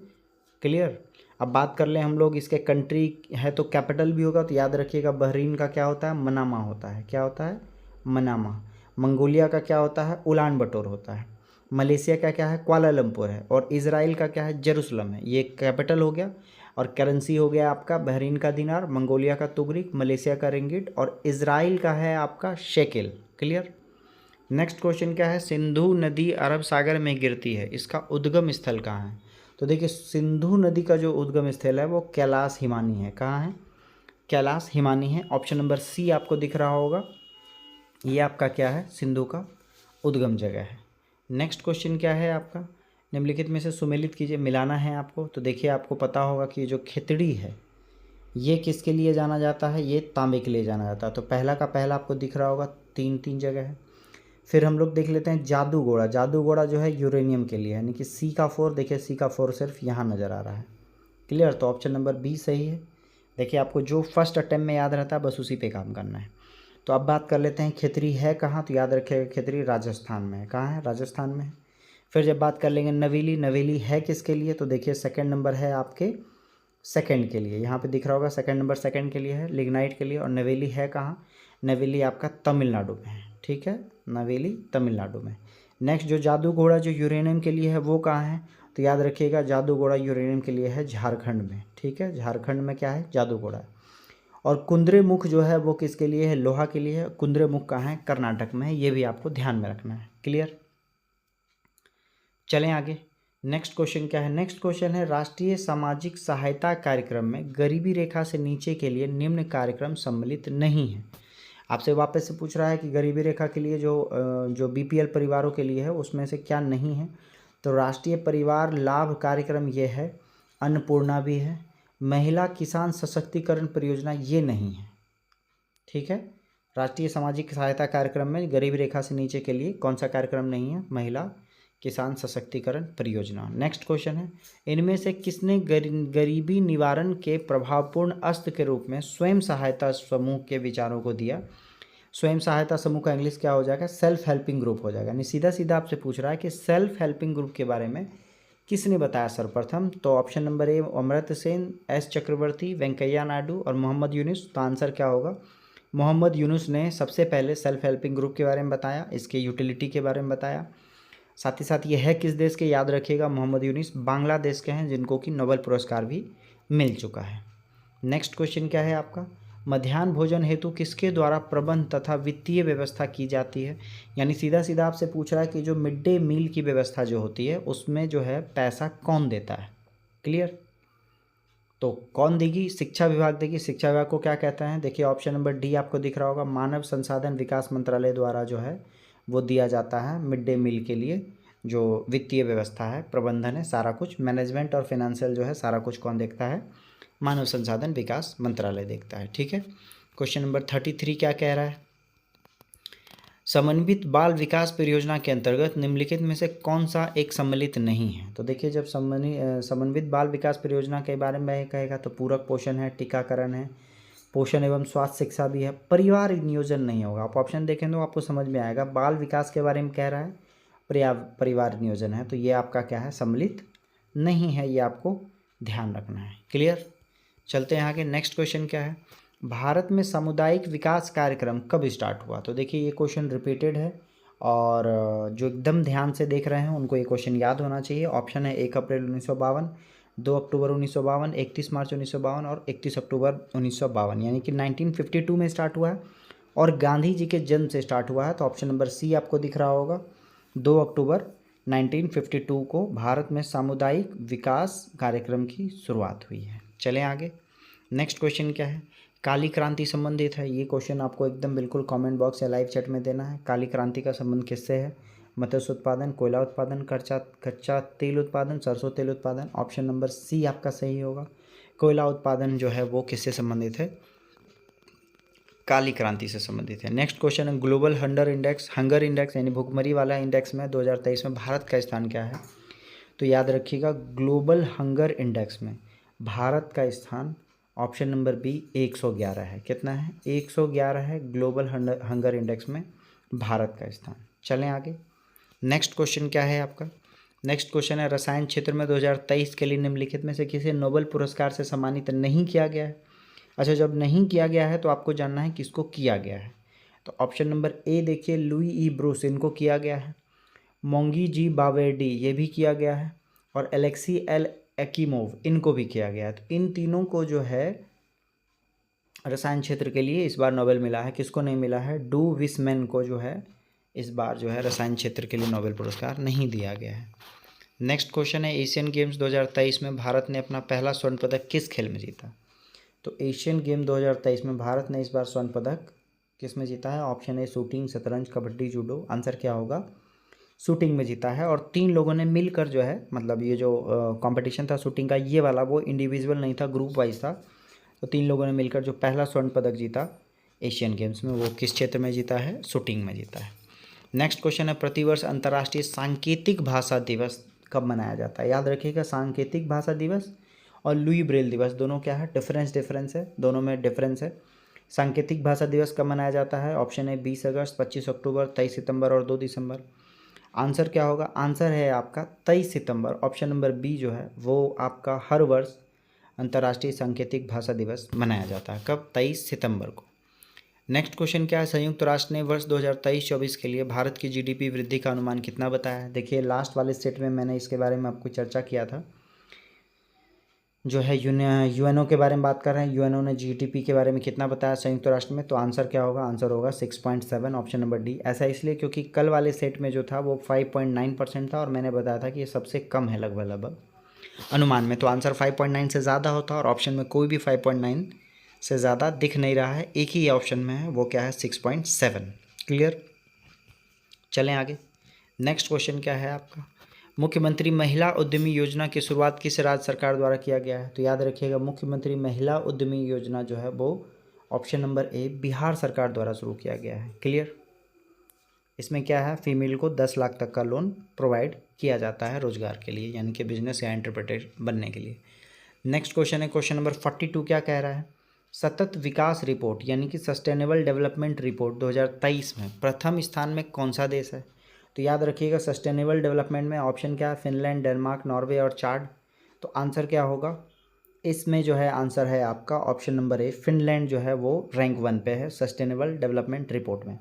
क्लियर, अब बात कर लें हम लोग इसके कंट्री है तो कैपिटल भी होगा, तो याद रखिएगा बहरीन का क्या होता है, मनामा होता है। क्या होता है, मनामा। मंगोलिया का क्या होता है, उलान बटोर होता है। मलेशिया का क्या है, कुआलालंपुर है। और इज़राइल का क्या है, जेरूसलम है। ये कैपिटल हो गया, और करेंसी हो गया आपका बहरीन का दिनार, मंगोलिया का तुगरिक, मलेशिया का रिंगिट, और इज़राइल का है आपका शेकेल। क्लियर। नेक्स्ट क्वेश्चन क्या है, सिंधु नदी अरब सागर में गिरती है, इसका उद्गम स्थल कहाँ है। तो देखिए, सिंधु नदी का जो उद्गम स्थल है वो कैलाश हिमानी है। कहाँ है, कैलाश हिमानी है। ऑप्शन नंबर सी आपको दिख रहा होगा, ये आपका क्या है, सिंधु का उद्गम जगह है। नेक्स्ट क्वेश्चन क्या है आपका, निम्नलिखित में से सुमेलित कीजिए, मिलाना है आपको। तो देखिए, आपको पता होगा कि जो खितड़ी है ये किसके लिए जाना जाता है, ये तांबे के लिए जाना जाता है। तो पहला का पहला आपको दिख रहा होगा, तीन जगह है। फिर हम लोग देख लेते हैं जादूगोड़ा। जादूगोड़ा जो है यूरेनियम के लिए, यानी कि सी का 4, देखिए सी का 4 सिर्फ यहाँ नज़र आ रहा है। क्लियर, तो ऑप्शन नंबर बी सही है। देखिए, आपको जो फर्स्ट अटेम्प्ट में याद रहता है बस उसी पे काम करना है। तो अब बात कर लेते हैं खितरी है कहाँ, तो याद रखिएगा खितरी राजस्थान में है। कहाँ है, राजस्थान में है। फिर जब बात कर लेंगे नवेली, नवेली है किसके लिए, तो देखिए सेकंड नंबर है आपके सेकंड के लिए, यहाँ पे दिख रहा होगा सेकंड नंबर सेकंड के लिए है, लिग्नाइट के लिए। और नवेली है कहाँ, नवेली आपका तमिलनाडु में है। ठीक है, नवेली तमिलनाडु में। नेक्स्ट जो जादू घोड़ा जो यूरेनियम के लिए है वो कहाँ है, तो याद रखिएगा जादू घोड़ा यूरेनियम के लिए है झारखंड में। ठीक है, झारखंड में क्या है, जादू घोड़ा है। और कुंद्रेमुख जो है वो किसके लिए है, लोहा के लिए है। कुंद्रेमुख कहाँ है, कर्नाटक में है, ये भी आपको ध्यान में रखना है। क्लियर। चलें आगे। नेक्स्ट क्वेश्चन क्या है? नेक्स्ट क्वेश्चन है राष्ट्रीय सामाजिक सहायता कार्यक्रम में गरीबी रेखा से नीचे के लिए निम्न कार्यक्रम सम्मिलित नहीं है। आपसे वापस से पूछ रहा है कि गरीबी रेखा के लिए जो बीपीएल परिवारों के लिए है उसमें से क्या नहीं है। तो राष्ट्रीय परिवार लाभ कार्यक्रम ये है, अन्नपूर्णा भी है, महिला किसान सशक्तिकरण परियोजना ये नहीं है। ठीक है, राष्ट्रीय सामाजिक सहायता कार्यक्रम में गरीबी रेखा से नीचे के लिए कौन सा कार्यक्रम नहीं है? महिला किसान सशक्तिकरण परियोजना। नेक्स्ट क्वेश्चन है इनमें से किसने गरीबी निवारण के प्रभावपूर्ण अस्त्र के रूप में स्वयं सहायता समूह के विचारों को दिया? स्वयं सहायता समूह का इंग्लिश क्या हो जाएगा? सेल्फ हेल्पिंग ग्रुप हो जाएगा। यानी सीधा सीधा आपसे पूछ रहा है कि सेल्फ हेल्पिंग ग्रुप के बारे में किसने बताया सर्वप्रथम? तो option number A Amartya Sen, S Chakravarty, Venkaiah Naidu और मोहम्मद यूनुस। तो आंसर क्या होगा? मोहम्मद यूनुस ने सबसे पहले सेल्फ हेल्पिंग ग्रुप के बारे में बताया, इसके यूटिलिटी के बारे में बताया। साथ ही साथ ये है किस देश के? याद रखिएगा, मोहम्मद यूनुस बांग्लादेश के हैं, जिनको कि नोबेल पुरस्कार भी मिल चुका है। नेक्स्ट क्वेश्चन क्या है आपका? मध्याह्न भोजन हेतु किसके द्वारा प्रबंध तथा वित्तीय व्यवस्था की जाती है? यानी सीधा सीधा आपसे पूछ रहा है कि जो मिड डे मील की व्यवस्था जो होती है उसमें जो है पैसा कौन देता है? क्लियर। तो कौन देगी? शिक्षा विभाग देगी। शिक्षा विभाग को क्या कहते हैं? देखिए ऑप्शन नंबर डी आपको दिख रहा होगा, मानव संसाधन विकास मंत्रालय द्वारा जो है वो दिया जाता है मिड डे मील के लिए। जो वित्तीय व्यवस्था है, प्रबंधन है, सारा कुछ मैनेजमेंट और फिनेंशियल जो है सारा कुछ कौन देखता है? मानव संसाधन विकास मंत्रालय देखता है। ठीक है। क्वेश्चन नंबर 33 क्या कह रहा है? समन्वित बाल विकास परियोजना के अंतर्गत निम्नलिखित में से कौन सा एक सम्मिलित नहीं है? तो देखिए जब समन्वित बाल विकास परियोजना के बारे में कहेगा तो पूरक पोषण है, टीकाकरण है, पोषण एवं स्वास्थ्य शिक्षा भी है, परिवार नियोजन नहीं होगा। आप ऑप्शन देखें तो आपको समझ में आएगा। बाल विकास के बारे में कह रहा है, परिवार नियोजन है, तो ये आपका क्या है? सम्मिलित नहीं है, ये आपको ध्यान रखना है। क्लियर। चलते हैं आगे। नेक्स्ट क्वेश्चन क्या है? भारत में सामुदायिक विकास कार्यक्रम कब स्टार्ट हुआ? तो देखिए ये क्वेश्चन रिपीटेड है और जो एकदम ध्यान से देख रहे हैं उनको ये क्वेश्चन याद होना चाहिए। ऑप्शन है 1 अप्रैल 1952, 2 अक्टूबर 1952, 31 मार्च 1952 और 31 अक्टूबर 1952। यानी कि 1952 में स्टार्ट हुआ है और गांधी जी के जन्म से स्टार्ट हुआ है। तो ऑप्शन नंबर सी आपको दिख रहा होगा, 2 अक्टूबर 1952 को भारत में सामुदायिक विकास कार्यक्रम की शुरुआत हुई है। चलें आगे। नेक्स्ट क्वेश्चन क्या है? काली क्रांति संबंधित है। ये क्वेश्चन आपको एकदम बिल्कुल कमेंट बॉक्स या लाइव चैट में देना है। काली क्रांति का संबंध किससे है? मत्स्य उत्पादन, कोयला उत्पादन, कच्चा तेल उत्पादन, सरसों तेल उत्पादन। ऑप्शन नंबर सी आपका सही होगा। कोयला उत्पादन जो है वो किससे संबंधित है? काली क्रांति से संबंधित है। नेक्स्ट क्वेश्चन है ग्लोबल हंगर इंडेक्स यानी भूखमरी वाला इंडेक्स में 2023 में भारत का स्थान क्या है? तो याद रखिएगा, ग्लोबल हंगर इंडेक्स में भारत का स्थान ऑप्शन नंबर बी 111 है। कितना है? 111 है ग्लोबल हंगर इंडेक्स में भारत का स्थान। चलें आगे। नेक्स्ट क्वेश्चन क्या है आपका? नेक्स्ट क्वेश्चन है रसायन क्षेत्र में 2023 के लिए निम्नलिखित में से किसे नोबेल पुरस्कार से सम्मानित नहीं किया गया है? अच्छा, जब नहीं किया गया है तो आपको जानना है किसको किया गया है। तो ऑप्शन नंबर ए देखिए, लुई ई ब्रूस, इनको किया गया है। मोंगी जी बावेर्डी, ये भी किया गया है। और एलेक्सी एल एक्कीमोव, इनको भी किया गया है। तो इन तीनों को जो है रसायन क्षेत्र के लिए इस बार नोबेल मिला है। किसको नहीं मिला है? डू विसमैन को जो है इस बार जो है रसायन क्षेत्र के लिए नोबेल पुरस्कार नहीं दिया गया है। नेक्स्ट क्वेश्चन है एशियन गेम्स 2023 में भारत ने अपना पहला स्वर्ण पदक किस खेल में जीता? तो एशियन गेम 2023 में भारत ने इस बार स्वर्ण पदक किस में जीता है? ऑप्शन है शूटिंग, शतरंज, कबड्डी, जूडो। आंसर क्या होगा? शूटिंग में जीता है। और 3 लोगों ने मिलकर जो है, मतलब ये जो कंपटीशन था शूटिंग का, ये वाला वो इंडिविजुअल नहीं था, ग्रुप वाइज था। तो 3 लोगों ने मिलकर जो पहला स्वर्ण पदक जीता एशियन गेम्स में, वो किस क्षेत्र में जीता है? शूटिंग में जीता है। नेक्स्ट क्वेश्चन है प्रतिवर्ष अंतर्राष्ट्रीय सांकेतिक भाषा दिवस कब मनाया जाता है? याद रखिएगा, सांकेतिक भाषा दिवस और लुई ब्रेल दिवस दोनों क्या है? डिफरेंस है, दोनों में डिफरेंस है। सांकेतिक भाषा दिवस कब मनाया जाता है? ऑप्शन है 20 अगस्त, 25 अक्टूबर, 23 सितंबर और 2 दिसंबर। आंसर क्या होगा? आंसर है आपका 23 सितंबर। ऑप्शन नंबर बी जो है वो आपका हर वर्ष अंतर्राष्ट्रीय सांकेतिक भाषा दिवस मनाया जाता है। कब? 23 सितंबर को। नेक्स्ट क्वेश्चन क्या है? संयुक्त राष्ट्र ने वर्ष 2023-24 के लिए भारत की जीडीपी वृद्धि का अनुमान कितना बताया है? देखिए लास्ट वाले सेट में मैंने इसके बारे में आपको चर्चा किया था। जो है यूएनओ के बारे में बात कर रहे हैं। यूएनओ ने जीडीपी के बारे में कितना बताया संयुक्त राष्ट्र में, तो आंसर क्या होगा, आंसर होगा 6.7, ऑप्शन नंबर डी। ऐसा इसलिए क्योंकि कल वाले सेट में जो था वो 5.9% था और मैंने बताया था कि ये सबसे कम है लगभग लगभग अनुमान में, तो आंसर 5.9 से ज़्यादा होता और ऑप्शन में कोई भी 5.9 से ज़्यादा दिख नहीं रहा है, एक ही ऑप्शन में है, वो क्या है 6.7। क्लियर, चलें आगे। नेक्स्ट क्वेश्चन क्या है आपका, मुख्यमंत्री महिला उद्यमी योजना की शुरुआत किस राज्य सरकार द्वारा किया गया है, तो याद रखिएगा मुख्यमंत्री महिला उद्यमी योजना जो है वो ऑप्शन नंबर ए बिहार सरकार द्वारा शुरू किया गया है। क्लियर, इसमें क्या है, फीमेल को 10 लाख तक का लोन प्रोवाइड किया जाता है रोजगार के लिए, यानी कि बिजनेस या एंटरप्रेन्योर बनने के लिए। नेक्स्ट क्वेश्चन है क्वेश्चन नंबर 42, क्या कह रहा है, सतत विकास रिपोर्ट यानी कि सस्टेनेबल डेवलपमेंट रिपोर्ट 2023 में प्रथम स्थान में कौन सा देश है, तो याद रखिएगा सस्टेनेबल डेवलपमेंट में ऑप्शन क्या है, फिनलैंड, डेनमार्क, नॉर्वे और चाड। तो आंसर क्या होगा, इसमें जो है आंसर है आपका ऑप्शन नंबर ए, फिनलैंड जो है वो रैंक 1 पे है सस्टेनेबल डेवलपमेंट रिपोर्ट में।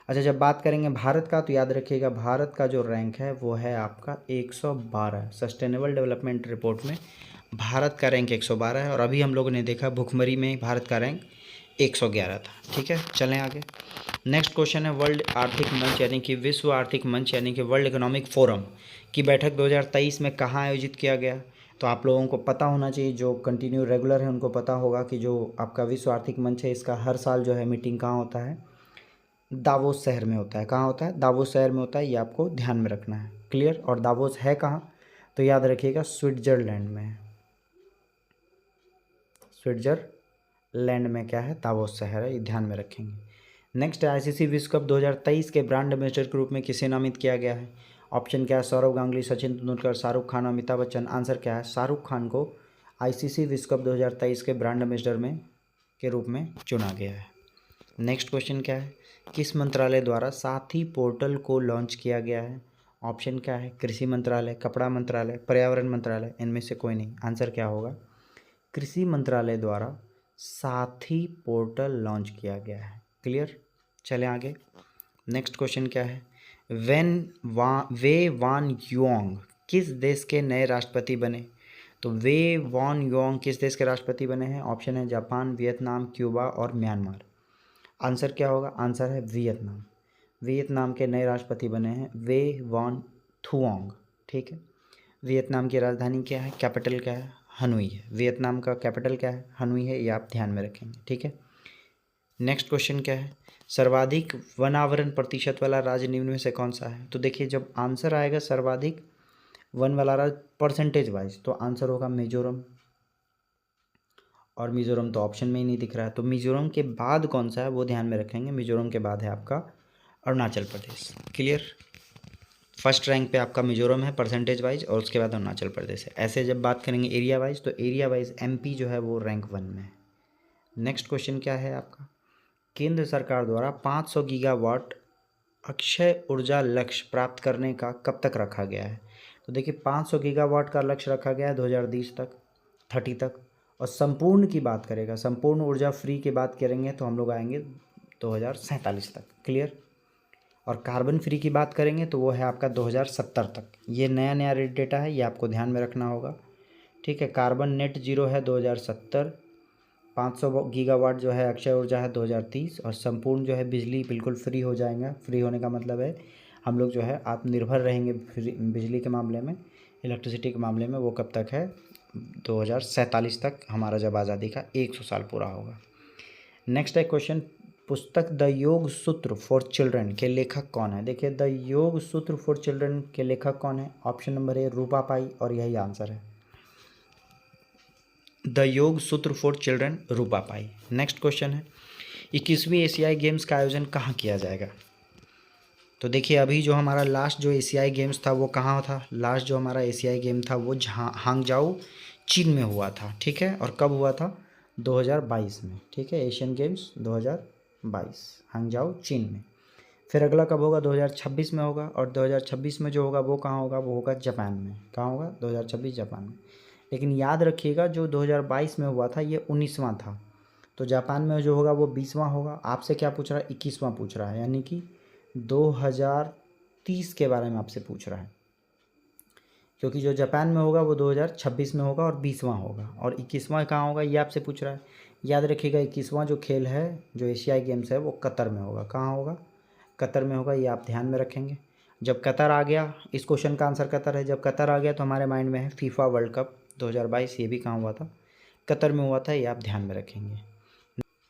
अच्छा, जब बात करेंगे भारत का, तो याद रखिएगा भारत का जो रैंक है वो है आपका 112, सस्टेनेबल डेवलपमेंट रिपोर्ट में भारत का रैंक 112 है, और अभी हम लोगों ने देखा भुखमरी में भारत का रैंक 111 था। ठीक है, चलें आगे। नेक्स्ट क्वेश्चन है, वर्ल्ड आर्थिक मंच यानी कि विश्व आर्थिक मंच यानी कि वर्ल्ड इकोनॉमिक फोरम की बैठक 2023 में कहाँ आयोजित किया गया, तो आप लोगों को पता होना चाहिए, जो कंटिन्यू रेगुलर है उनको पता होगा कि जो आपका विश्व आर्थिक मंच है इसका हर साल जो है मीटिंग कहाँ होता है, दावोस शहर में होता है। कहाँ होता है, दावोस शहर में होता है, ये आपको ध्यान में रखना है। क्लियर, और दावोस है कहाँ, तो याद रखिएगा स्विट्जरलैंड में है, स्विट्जरलैंड में क्या है, दावोस शहर है, ये ध्यान में रखेंगे। नेक्स्ट है, आईसीसी विश्व कप 2023 के ब्रांड एम्बेसडर के रूप में किसे नामित किया गया है, ऑप्शन क्या है, सौरव गांगुली, सचिन तेंदुलकर, शाहरुख खान, अमिताभ बच्चन। आंसर क्या है, शाहरुख खान को आईसीसी विश्व कप 2023 के ब्रांड एम्बेसडर में के रूप में चुना गया है। नेक्स्ट क्वेश्चन क्या है, किस मंत्रालय द्वारा साथी पोर्टल को लॉन्च किया गया है, ऑप्शन क्या है, कृषि मंत्रालय, कपड़ा मंत्रालय, पर्यावरण मंत्रालय, इनमें से कोई नहीं। आंसर क्या होगा, कृषि मंत्रालय द्वारा साथी पोर्टल लॉन्च किया गया है। क्लियर, चलें आगे। नेक्स्ट क्वेश्चन क्या है, वे वान युआंग किस देश के नए राष्ट्रपति बने, तो वे वान युआंग किस देश के राष्ट्रपति बने हैं, ऑप्शन है जापान, वियतनाम, क्यूबा और म्यांमार। आंसर क्या होगा, आंसर है वियतनाम, वियतनाम के नए राष्ट्रपति बने हैं वे वान थुआंग। ठीक है, वियतनाम की राजधानी क्या है, कैपिटल क्या है, हनोई है, वियतनाम का कैपिटल क्या है, हनोई है, ये आप ध्यान में रखेंगे। ठीक है, नेक्स्ट क्वेश्चन क्या है, सर्वाधिक वनावरण प्रतिशत वाला राज्य निम्न में से कौन सा है, तो देखिए जब आंसर आएगा सर्वाधिक वन वाला राज्य परसेंटेज वाइज, तो आंसर होगा मिजोरम, और मिजोरम तो ऑप्शन में ही नहीं दिख रहा है, तो मिजोरम के बाद कौन सा है वो ध्यान में रखेंगे, मिजोरम के बाद है आपका Arunachal Pradesh. Clear, first rank पे आपका मिजोरम है परसेंटेज वाइज, और उसके बाद अरुणाचल प्रदेश है। ऐसे जब बात करेंगे एरिया वाइज, तो एरिया वाइज एमपी जो है वो रैंक 1 में है। नेक्स्ट क्वेश्चन क्या है आपका, केंद्र सरकार द्वारा 500 गीगावाट अक्षय ऊर्जा लक्ष्य प्राप्त करने का कब तक रखा गया है, तो देखिए 500 गीगावाट का लक्ष्य रखा गया है 2020 तक, 30 तक, और संपूर्ण की बात करेगा, संपूर्ण ऊर्जा फ्री की बात करेंगे तो हम लोग आएंगे 2047 तक। क्लियर, और कार्बन फ्री की बात करेंगे तो वो है आपका 2070 तक। ये नया नया रेट डेटा है, ये आपको ध्यान में रखना होगा। ठीक है, कार्बन नेट जीरो है 2070, 500 गीगावाट जो है अक्षय ऊर्जा है 2030, और संपूर्ण जो है बिजली बिल्कुल फ्री हो जाएगा। फ्री होने का मतलब है हम लोग जो है आत्मनिर्भर रहेंगे बिजली के मामले में, इलेक्ट्रिसिटी के मामले में, वो कब तक है 2047 तक, हमारा जब आज़ादी का 100 साल पूरा होगा। नेक्स्ट है क्वेश्चन, पुस्तक द योग सूत्र फॉर चिल्ड्रन के लेखक कौन है, देखिए द योग सूत्र फॉर चिल्ड्रन के लेखक कौन है, ऑप्शन नंबर ए रूपा पाई, और यही आंसर है, द योग सूत्र for children Rupa pi. Next question है, 21वीं एशियाई गेम्स का आयोजन कहाँ किया जाएगा, तो देखिए अभी जो हमारा लास्ट जो एशियाई गेम्स था वो कहाँ था, लास्ट जो हमारा एशियाई गेम था वो हांगजाओ चीन में हुआ था। ठीक है, और कब हुआ था, 2022 में। ठीक है, एशियन गेम्स 2022 हांगजाओ चीन में। फिर अगला कब होगा, 2026 में होगा, और 2026 में जो होगा वो कहाँ होगा, वो होगा जापान में। कहाँ होगा, 2026 जापान में। लेकिन याद रखिएगा जो 2022 में हुआ था ये 19वां था, तो जापान में जो होगा वो 20वां होगा। आपसे क्या पूछ रहा है, 21वां पूछ रहा है, यानी कि 2030 के बारे में आपसे पूछ रहा है। क्योंकि जो जापान में होगा वो 2026 में होगा और 20वां होगा, और 21वां कहाँ होगा ये आपसे पूछ रहा है। याद रखिएगा 21वां जो खेल है, जो एशियाई गेम्स है, वो कतर में होगा। कहाँ होगा? कतर में होगा, ये आप ध्यान में रखेंगे। जब कतर आ गया, इस क्वेश्चन का आंसर कतर है, जब कतर आ गया तो हमारे माइंड में है फीफा वर्ल्ड कप 2022, ये भी कहाँ हुआ था? कतर में हुआ था, ये आप ध्यान में रखेंगे।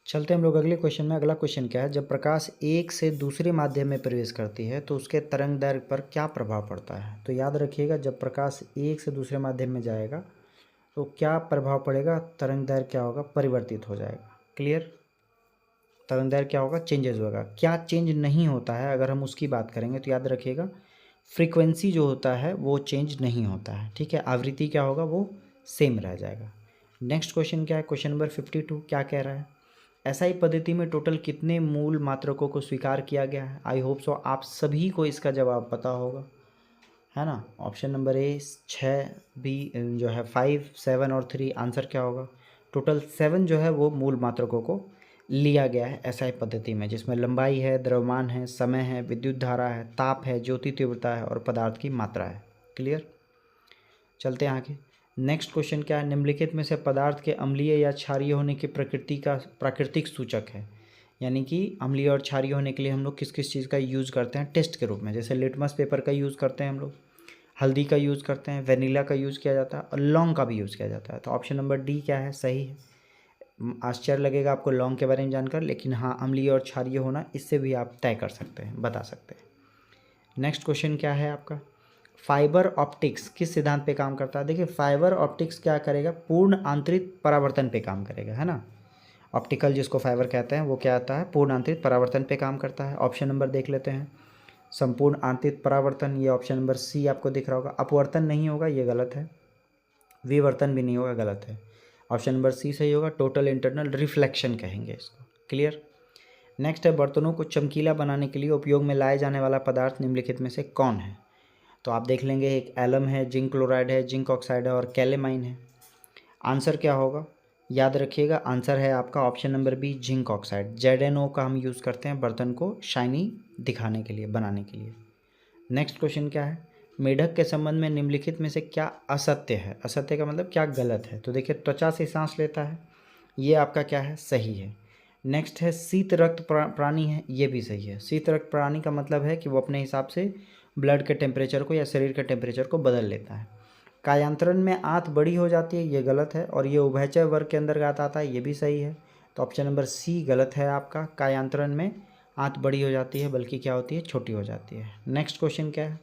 चलते हैं हम लोग अगले क्वेश्चन में। अगला क्वेश्चन क्या है? जब प्रकाश एक से दूसरे माध्यम में प्रवेश करती है तो उसके तरंग दैर्घ्य पर क्या प्रभाव पड़ता है? तो याद रखिएगा, जब प्रकाश एक से दूसरे माध्यम में जाएगा तो क्या प्रभाव पड़ेगा? तरंग दैर्घ्य क्या होगा? परिवर्तित हो जाएगा। क्लियर? तरंग दैर्घ्य क्या होगा? चेंजेस होगा। क्या चेंज नहीं होता है अगर हम उसकी बात करेंगे तो याद रखिएगा, फ्रीक्वेंसी जो होता है वो चेंज नहीं होता है। ठीक है, आवृत्ति क्या होगा? वो सेम रह जाएगा। नेक्स्ट क्वेश्चन क्या है? क्वेश्चन नंबर 52 क्या कह रहा है? एसआई पद्धति में टोटल कितने मूल मात्रकों को स्वीकार किया गया है? आई होप सो आप सभी को इसका जवाब पता होगा, है ना। ऑप्शन नंबर ए 6, बी जो है 5, 7 और 3। आंसर क्या होगा? टोटल 7 जो है वो मूल मात्रकों को लिया गया है एसआई पद्धति में, जिसमें लंबाई है, द्रव्यमान है, समय है, विद्युत धारा है, ताप है, ज्योति तीव्रता है और पदार्थ की मात्रा है। क्लियर? चलते हैं आगे। नेक्स्ट क्वेश्चन क्या है? निम्नलिखित में से पदार्थ के अम्लीय या क्षारीय होने की प्रकृति का प्राकृतिक सूचक है। यानी कि अम्लीय और क्षारीय होने के लिए हम लोग किस किस चीज़ का यूज़ करते हैं टेस्ट के रूप में? जैसे लिटमस पेपर का यूज़ करते हैं हम लोग, हल्दी का यूज़ करते हैं, वेनिला का यूज़ किया जाता है और लौंग का भी यूज़ किया जाता है। तो ऑप्शन नंबर डी क्या है? सही है। आश्चर्य लगेगा आपको लौंग के बारे में जानकर, लेकिन हाँ, अम्लीय और क्षारीय होना इससे भी आप तय कर सकते हैं, बता सकते हैं। नेक्स्ट क्वेश्चन क्या है आपका? फाइबर ऑप्टिक्स किस सिद्धांत पे काम करता है? देखिए, फाइबर ऑप्टिक्स क्या करेगा? पूर्ण आंतरिक परावर्तन पे काम करेगा, है ना। ऑप्टिकल जिसको फाइबर कहते हैं वो क्या आता है? पूर्ण आंतरिक परावर्तन पे काम करता है। ऑप्शन नंबर देख लेते हैं। संपूर्ण आंतरिक परावर्तन, ये ऑप्शन नंबर सी आपको दिख रहा होगा। अपवर्तन नहीं होगा, ये गलत है। विवर्तन भी नहीं होगा, गलत है। ऑप्शन नंबर सी सही होगा। टोटल इंटरनल रिफ्लेक्शन कहेंगे इसको। क्लियर? नेक्स्ट है, बर्तनों को चमकीला बनाने के लिए उपयोग में लाए जाने वाला पदार्थ निम्नलिखित में से कौन है? तो आप देख लेंगे, एक एलम है, जिंक क्लोराइड है, जिंक ऑक्साइड है और कैलेमाइन है। आंसर क्या होगा? याद रखिएगा, आंसर है आपका option number B, zinc oxide. ZnO का हम यूज़ करते हैं बर्तन को शाइनी दिखाने के लिए, बनाने के लिए। नेक्स्ट क्वेश्चन क्या है? मेढक के संबंध में निम्नलिखित में से क्या असत्य है? असत्य का मतलब क्या गलत है? तो देखिए, त्वचा से सांस लेता है, ये आपका क्या है? सही है। नेक्स्ट है, शीत रक्त प्राणी है, ये भी सही है। शीत रक्त प्राणी का मतलब है कि वो अपने हिसाब से ब्लड के टेम्परेचर को या शरीर के टेम्परेचर को बदल लेता है। कायांतरण में आंत बड़ी हो जाती है, ये गलत है। और ये उभयचर वर्ग के अंतर्गत आता है, ये भी सही है। तो ऑप्शन नंबर सी गलत है आपका। कायांतरण में आंत बड़ी हो जाती है, बल्कि क्या होती है? छोटी हो जाती है। नेक्स्ट क्वेश्चन क्या है?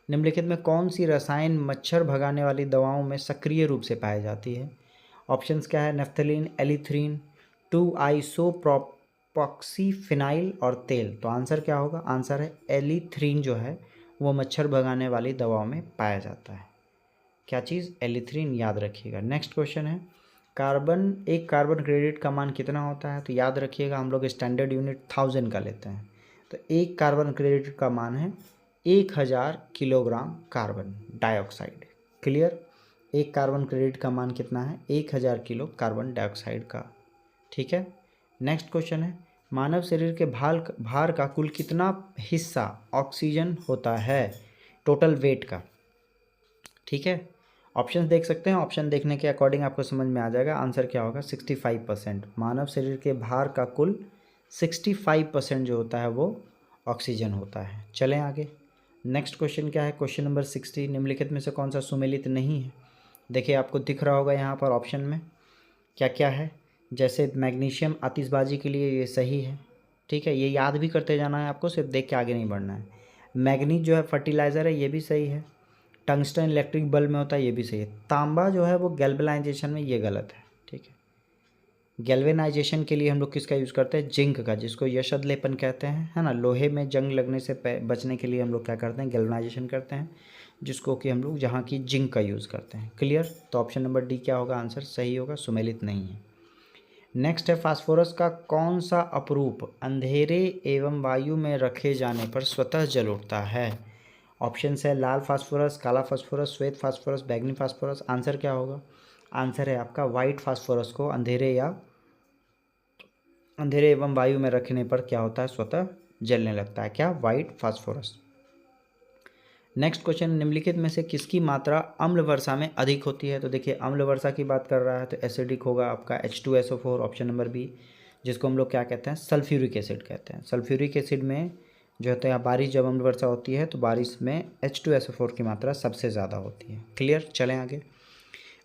निम्नलिखित में कौन सी रसायन मच्छर भगाने वाली दवाओं में सक्रिय रूप से पाई जाती है? ऑप्शंस क्या है? नेफ्थलीन, एलिथ्रीन, 2-आइसोप्रोपॉक्सीफिनाइल और तेल। तो आंसर क्या होगा? आंसर है एलिथ्रीन, जो है वो मच्छर भगाने वाली दवाओं में पाया जाता है। क्या चीज़? एलिथ्रीन, याद रखिएगा। नेक्स्ट क्वेश्चन है, एक कार्बन क्रेडिट का मान कितना होता है? तो याद रखिएगा, हम लोग स्टैंडर्ड यूनिट 1000 का लेते हैं। तो एक कार्बन क्रेडिट का मान है 1000 किलोग्राम कार्बन डाइऑक्साइड। क्लियर? एक कार्बन क्रेडिट का मान कितना है? 1000 किलो कार्बन डाइऑक्साइड का। ठीक है। नेक्स्ट क्वेश्चन है, मानव शरीर के भार का कुल कितना हिस्सा ऑक्सीजन होता है? टोटल वेट का। ठीक है, ऑप्शन देख सकते हैं। ऑप्शन देखने के अकॉर्डिंग आपको समझ में आ जाएगा आंसर क्या होगा। 65%। मानव शरीर के भार का कुल 65% जो होता है वो ऑक्सीजन होता है। चलें आगे। नेक्स्ट क्वेश्चन क्या है? क्वेश्चन नंबर 60, निम्नलिखित में से कौन सा सुमेलित नहीं है? देखिए, आपको दिख रहा होगा यहाँ पर ऑप्शन में क्या क्या है। जैसे मैग्नीशियम आतिशबाजी के लिए, ये सही है। ठीक है, ये याद भी करते जाना है आपको, सिर्फ देख के आगे नहीं बढ़ना है। मैग्नीज जो है फर्टिलाइज़र है, ये भी सही है। टंगस्टन इलेक्ट्रिक बल्ब में होता है, ये भी सही है। तांबा जो है वो गैल्वेनाइजेशन में, ये गलत है। ठीक है, गैल्वेनाइजेशन के लिए हम लोग किसका यूज़ करते हैं? जिंक का, जिसको यशद लेपन कहते हैं, है ना। लोहे में जंग लगने से बचने के लिए हम लोग क्या करते हैं? गैल्वेनाइजेशन करते हैं, जिसको कि हम लोग जहाँ की जिंक का यूज़ करते हैं। क्लियर? तो ऑप्शन नंबर डी क्या होगा? आंसर सही होगा, सुमेलित नहीं है। नेक्स्ट है, फास्फोरस का कौन सा अपरूप अंधेरे एवं वायु में रखे जाने पर स्वतः जल उठता है? ऑप्शन है लाल फास्फोरस, काला फास्फोरस, श्वेत फास्फोरस, बैगनी फास्फोरस। आंसर क्या होगा? आंसर है आपका वाइट फास्फोरस को अंधेरे एवं वायु में रखने पर क्या होता है? स्वतः जलने लगता है। क्या? White phosphorus. नेक्स्ट क्वेश्चन, निम्नलिखित में से किसकी मात्रा अम्ल वर्षा में अधिक होती है? तो देखिए अम्ल वर्षा की बात कर रहा है तो एसिडिक होगा आपका H2SO4 ऑप्शन नंबर बी, जिसको हम लोग क्या कहते हैं, सल्फ्यूरिक एसिड कहते हैं। सल्फ्यूरिक एसिड में जो होता है बारिश, जब अम्ल वर्षा होती है तो बारिश में H2SO4 की मात्रा सबसे ज़्यादा होती है। क्लियर, चलें आगे।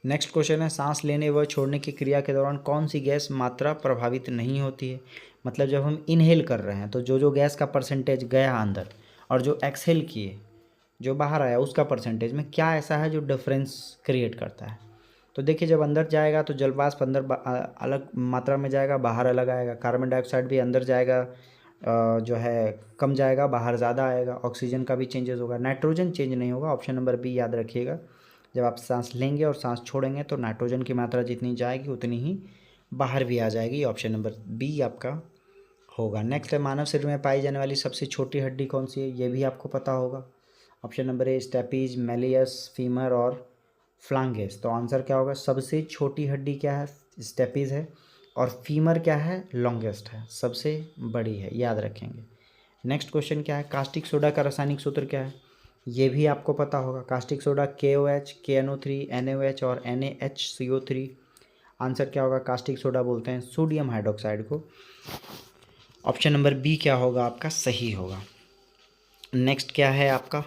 नेक्स्ट क्वेश्चन है, सांस लेने व छोड़ने की क्रिया के दौरान कौन सी गैस मात्रा प्रभावित नहीं होती है? मतलब जब हम इनहेल कर रहे हैं तो जो गैस का परसेंटेज गया अंदर और जो एक्सहेल किए जो बाहर आया उसका परसेंटेज में क्या ऐसा है जो डिफरेंस क्रिएट करता है? तो देखिए जब अंदर जाएगा तो जलवाष्प अंदर अलग मात्रा में जाएगा, बाहर अलग आएगा। कार्बन डाइऑक्साइड भी अंदर जाएगा जो है कम जाएगा, बाहर ज़्यादा आएगा। ऑक्सीजन का भी चेंजेस होगा, नाइट्रोजन चेंज नहीं होगा। ऑप्शन नंबर बी याद रखिएगा। जब आप सांस लेंगे और सांस छोड़ेंगे तो नाइट्रोजन की मात्रा जितनी जाएगी उतनी ही बाहर भी आ जाएगी। ऑप्शन नंबर बी आपका होगा। नेक्स्ट है, मानव शरीर में पाई जाने वाली सबसे छोटी हड्डी कौन सी है? ये भी आपको पता होगा। Option number A stapes, malleus, femur और फ्लांगेस। तो आंसर क्या होगा? सबसे छोटी हड्डी क्या है? स्टेपीज है। और फीमर क्या है? लॉन्गेस्ट है, सबसे बड़ी है, याद रखेंगे। नेक्स्ट क्वेश्चन क्या है, कास्टिक सोडा का रासायनिक सूत्र क्या है? ये भी आपको पता होगा। Caustic soda KOH, KNO3, NaOH और NaHCO3। आंसर क्या होगा? कास्टिक सोडा बोलते हैं सोडियम हाइड्रोक्साइड को। ऑप्शन नंबर बी क्या होगा आपका? सही होगा। नेक्स्ट क्या है आपका,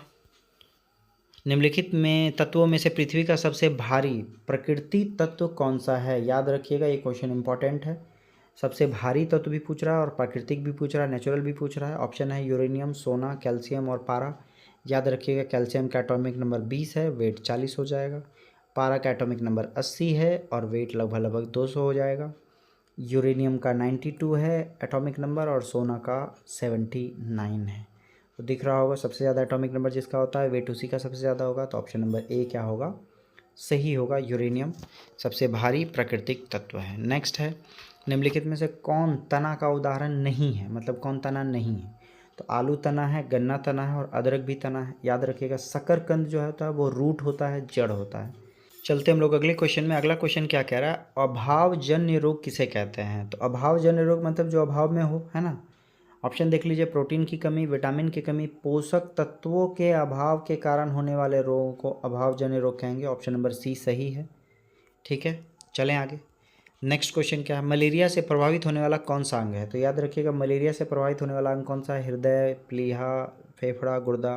निम्नलिखित में तत्वों में से पृथ्वी का सबसे भारी प्रकृति तत्व कौन सा है? याद रखिएगा ये क्वेश्चन इंपॉर्टेंट है। सबसे भारी तत्व भी पूछ रहा है और प्राकृतिक भी पूछ रहा है, नेचुरल भी पूछ रहा है। ऑप्शन है यूरेनियम, सोना, कैल्शियम और पारा। याद रखिएगा कैल्शियम का एटॉमिक नंबर 20 है, वेट 40 हो जाएगा। पारा का एटॉमिक नंबर 80 है और वेट लगभग 200 हो जाएगा। यूरेनियम का 92 है एटॉमिक नंबर और सोना का 79 है। तो दिख रहा होगा सबसे ज़्यादा एटॉमिक नंबर जिसका होता है वेट उसी का सबसे ज़्यादा होगा। तो ऑप्शन नंबर ए क्या होगा? सही होगा। यूरेनियम सबसे भारी प्राकृतिक तत्व है। नेक्स्ट है, निम्नलिखित में से कौन तना का उदाहरण नहीं है? मतलब कौन तना नहीं है? तो आलू तना है, गन्ना तना है और अदरक भी तना है। याद रखिएगा शकरकंद जो होता है वो रूट होता है, जड़ होता है। चलते हम लोग अगले क्वेश्चन में। अगला क्वेश्चन क्या कह रहा है, अभावजन्य रोग किसे कहते हैं? तो अभावजन्य रोग मतलब जो अभाव में हो, है ना। ऑप्शन देख लीजिए, प्रोटीन की कमी, विटामिन की कमी, पोषक तत्वों के अभाव के कारण होने वाले रोगों को अभावजन्य रोग कहेंगे। ऑप्शन नंबर सी सही है। ठीक है, चलें आगे। नेक्स्ट क्वेश्चन क्या है, मलेरिया से प्रभावित होने वाला कौन सा अंग है? तो याद रखिएगा मलेरिया से प्रभावित होने वाला अंग कौन सा है? हृदय, प्लीहा, फेफड़ा, गुर्दा।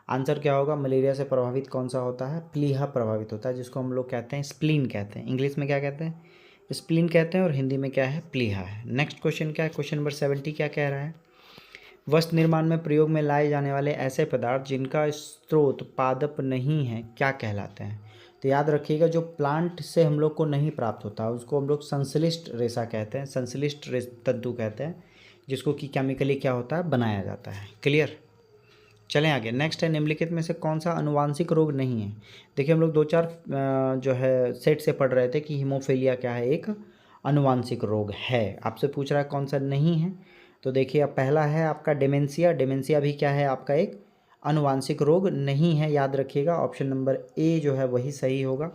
आंसर क्या होगा? मलेरिया से प्रभावित कौन सा होता है? प्लीहा प्रभावित होता है, जिसको हम लोग कहते हैं स्प्लीन कहते हैं। इंग्लिश में क्या कहते हैं? स्प्लीन कहते हैं और हिंदी में क्या है? प्लीहा है। नेक्स्ट क्वेश्चन क्या है, क्वेश्चन नंबर 70 क्या कह रहा है, वस्त्र निर्माण में प्रयोग में लाए जाने वाले ऐसे पदार्थ जिनका स्रोत पादप नहीं है क्या कहलाते हैं? तो याद रखिएगा जो प्लांट से हम लोग को नहीं प्राप्त होता उसको हम लोग संश्लिष्ट रेशा कहते हैं, संश्लिष्ट तंतु कहते हैं, जिसको कि केमिकली क्या होता है? बनाया जाता है। क्लियर, चलें आगे। नेक्स्ट है, निम्नलिखित में से कौन सा अनुवांशिक रोग नहीं है? देखिए हम लोग 2-4 जो है सेट से पढ़ रहे थे कि हीमोफीलिया क्या है? एक अनुवांशिक रोग है। आपसे पूछ रहा है कौन सा नहीं है। तो देखिए अब पहला है आपका डेमेंशिया। डेमेंशिया भी क्या है? आपका एक अनुवांशिक रोग नहीं है, याद रखिएगा। ऑप्शन नंबर ए जो है वही सही होगा।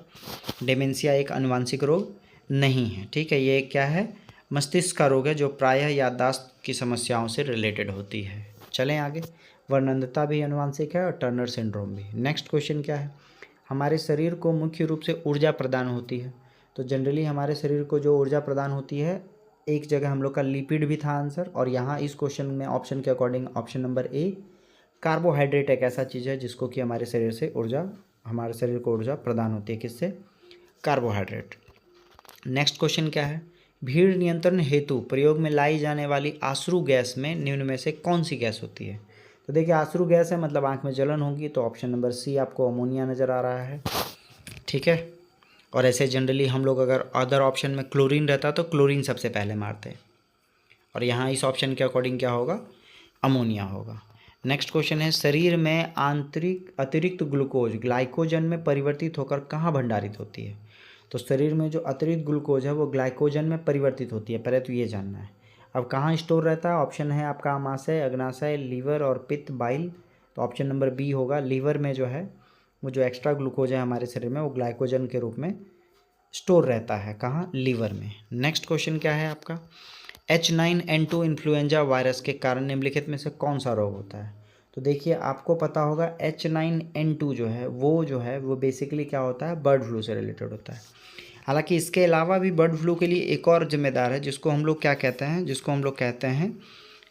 डेमेंशिया एक अनुवांशिक रोग नहीं है। ठीक है, ये क्या है? मस्तिष्क का रोग है जो प्रायः याददाश्त की समस्याओं से रिलेटेड होती है। चलें आगे। वर्णनता भी अनुवांशिक है और टर्नर सिंड्रोम भी। नेक्स्ट क्वेश्चन क्या है, हमारे शरीर को मुख्य रूप से ऊर्जा प्रदान होती है। तो जनरली हमारे शरीर को जो ऊर्जा प्रदान होती है, एक जगह हम लोग का लिपिड भी था आंसर, और यहाँ इस क्वेश्चन में ऑप्शन के अकॉर्डिंग ऑप्शन नंबर ए कार्बोहाइड्रेट एक ऐसा चीज़ है जिसको कि हमारे शरीर से ऊर्जा, हमारे शरीर को ऊर्जा प्रदान होती है। किससे? कार्बोहाइड्रेट। नेक्स्ट क्वेश्चन क्या है, भीड़ नियंत्रण हेतु प्रयोग में लाई जाने वाली आश्रु गैस में निम्न में से कौन सी गैस होती है? तो देखिए आश्रु गैस है मतलब आंख में जलन होगी, तो ऑप्शन नंबर सी आपको अमोनिया नज़र आ रहा है। ठीक है, और ऐसे जनरली हम लोग अगर अदर ऑप्शन में क्लोरीन रहता तो क्लोरीन सबसे पहले मारते, और यहाँ इस ऑप्शन के अकॉर्डिंग क्या होगा? अमोनिया होगा। नेक्स्ट क्वेश्चन है, शरीर में अतिरिक्त ग्लूकोज ग्लाइकोजन में परिवर्तित होकर कहाँ भंडारित होती है? तो शरीर में जो अतिरिक्त ग्लूकोज है वो ग्लाइकोजन में परिवर्तित होती है, पहले तो ये जानना है। अब कहाँ स्टोर रहता है? ऑप्शन है आपका आमाशय, अग्नाशय, लीवर और पित्त, बाइल। तो ऑप्शन नंबर बी होगा। लीवर में जो है वो जो एक्स्ट्रा ग्लूकोज है हमारे शरीर में वो ग्लाइकोजन के रूप में स्टोर रहता है। कहाँ? लीवर में। नेक्स्ट क्वेश्चन क्या है आपका, H9N2 इन्फ्लुएंजा वायरस के कारण निम्नलिखित में से कौन सा रोग होता है? तो देखिए आपको पता होगा H9N2 जो है वो बेसिकली क्या होता है, बर्ड फ्लू से रिलेटेड होता है। हालांकि इसके अलावा भी बर्ड फ्लू के लिए एक और जिम्मेदार है जिसको हम लोग क्या कहते हैं, जिसको हम लोग कहते हैं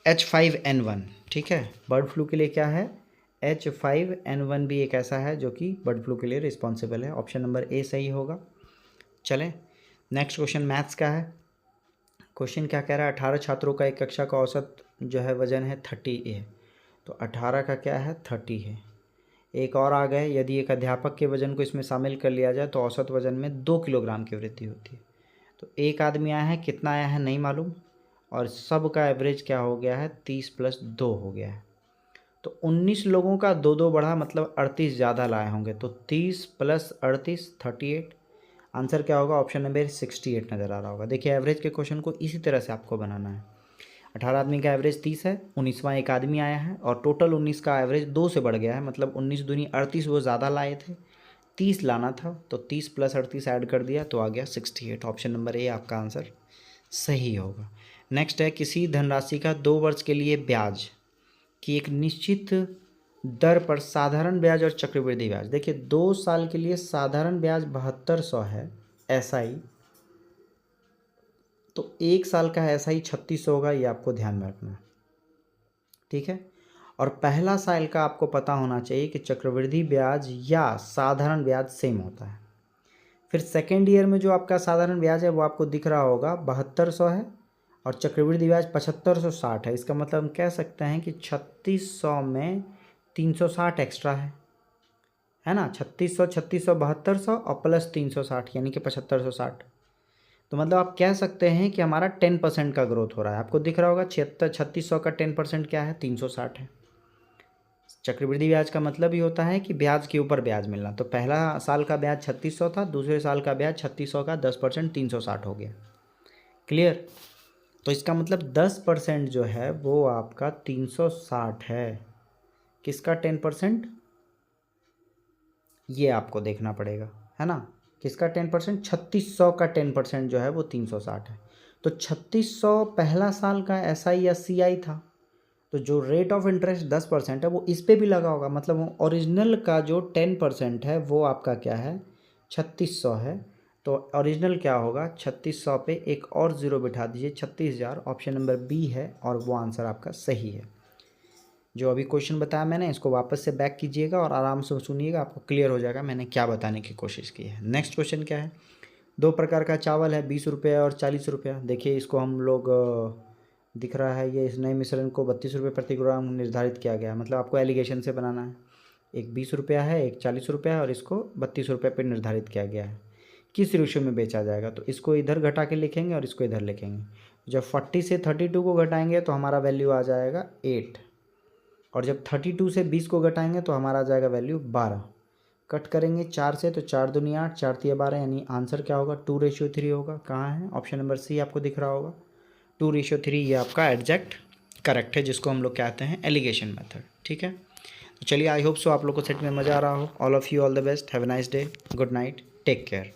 H5N1। ठीक है, बर्ड फ्लू के लिए क्या है, H5N1 भी एक ऐसा है जो कि बर्ड फ्लू के लिए रिस्पॉन्सिबल है। ऑप्शन नंबर ए सही होगा। चलें नेक्स्ट क्वेश्चन मैथ्स का है। क्वेश्चन क्या कह रहा है, 18 छात्रों का एक कक्षा का औसत जो है वजन है 30 है। तो 18 का क्या है, 30 है। एक और आ गए, यदि एक अध्यापक के वजन को इसमें शामिल कर लिया जाए तो औसत वजन में 2 किलोग्राम की वृद्धि होती है। तो एक आदमी आया है, कितना आया है नहीं मालूम, और सब का एवरेज क्या हो गया है, 30 + 2 हो गया है। तो 19 लोगों का 2-2 बढ़ा, मतलब 38 ज़्यादा लाए होंगे। तो 30 + 38 38। आंसर क्या होगा, ऑप्शन नंबर 68 नज़र आ रहा होगा। देखिए एवरेज के क्वेश्चन को इसी तरह से आपको बनाना है। 18 आदमी का एवरेज 30 है, 19वां एक आदमी आया है और टोटल 19 का एवरेज 2 से बढ़ गया है, मतलब 19 दूनी 38 वो ज़्यादा लाए थे, 30 लाना था। तो 30 + 38 ऐड कर दिया तो आ गया 68। ऑप्शन नंबर ए आपका आंसर सही होगा। नेक्स्ट है, किसी धनराशि का 2 वर्ष के लिए ब्याज की एक निश्चित दर पर साधारण ब्याज और चक्रवृद्धि ब्याज। देखिए 2 साल के लिए साधारण ब्याज 7200 है SI, तो 1 साल का SI 3600 होगा, ये आपको ध्यान में रखना है। ठीक है, और पहला साल का आपको पता होना चाहिए कि चक्रवृद्धि ब्याज या साधारण ब्याज सेम होता है। फिर सेकेंड ईयर में जो आपका साधारण ब्याज है वो आपको दिख रहा होगा 7200 है और चक्रवृद्धि ब्याज 7560 है। इसका मतलब हम कह सकते हैं कि 3600 में 360 एक्स्ट्रा है ना। 3600 3600 7200 और प्लस 360 यानी कि 7560। तो मतलब आप कह सकते हैं कि हमारा 10% का ग्रोथ हो रहा है। आपको दिख रहा होगा 3600 का 10% क्या है, 360 है। चक्रवृद्धि ब्याज का मतलब ही होता है कि ब्याज के ऊपर ब्याज मिलना। तो पहला साल का ब्याज 3600 था, दूसरे साल का ब्याज 3600 का 10% 360 हो गया। क्लियर। तो इसका मतलब 10% जो है वो आपका 360 है। किसका 10%, ये आपको देखना पड़ेगा, है ना। किसका 10%, 3600 का 10% जो है वो 360 है। तो 3600 पहला साल का SI या CI था, तो जो रेट ऑफ इंटरेस्ट 10% है वो इस पे भी लगा होगा, मतलब ओरिजिनल का जो 10% है वो आपका क्या है, 3600 है। तो ओरिजिनल क्या होगा, 3600 पे एक और ज़ीरो बिठा दीजिए, 36000। ऑप्शन नंबर बी है और वो आंसर आपका सही है। जो अभी क्वेश्चन बताया मैंने इसको वापस से बैक कीजिएगा और आराम से सुनिएगा, आपको क्लियर हो जाएगा मैंने क्या बताने की कोशिश की है। नेक्स्ट क्वेश्चन क्या है, 2 प्रकार का चावल है, 20 रुपये और 40 रुपया। देखिए इसको हम लोग दिख रहा है, ये इस नए मिश्रण को 32 रुपये प्रति ग्राम निर्धारित किया गया है। मतलब आपको एलिगेशन से बनाना है। एक 20 रुपया है, एक 40 रुपया है और इसको 32 रुपये पर निर्धारित किया गया है। किस रेशियो में बेचा जाएगा, तो इसको इधर घटा के लिखेंगे और इसको इधर लिखेंगे। जब 40 से 32 को घटाएंगे तो हमारा वैल्यू आ जाएगा 8, और जब 32 से 20 को घटाएंगे तो हमारा आ जाएगा वैल्यू 12। कट करेंगे 4 से तो 4 दूनी 8, 4 तिया 12, यानी आंसर क्या होगा, 2:3 होगा। कहाँ है, ऑप्शन नंबर सी आपको दिख रहा होगा, 2:3। ये आपका एग्जैक्ट करेक्ट है, जिसको हम लोग कहते हैं एलिगेशन मेथड। ठीक है, तो चलिए आई होप सो आप लोग को सेट में मज़ा आ रहा हो। All of you all the best, have a nice day, good night, take care.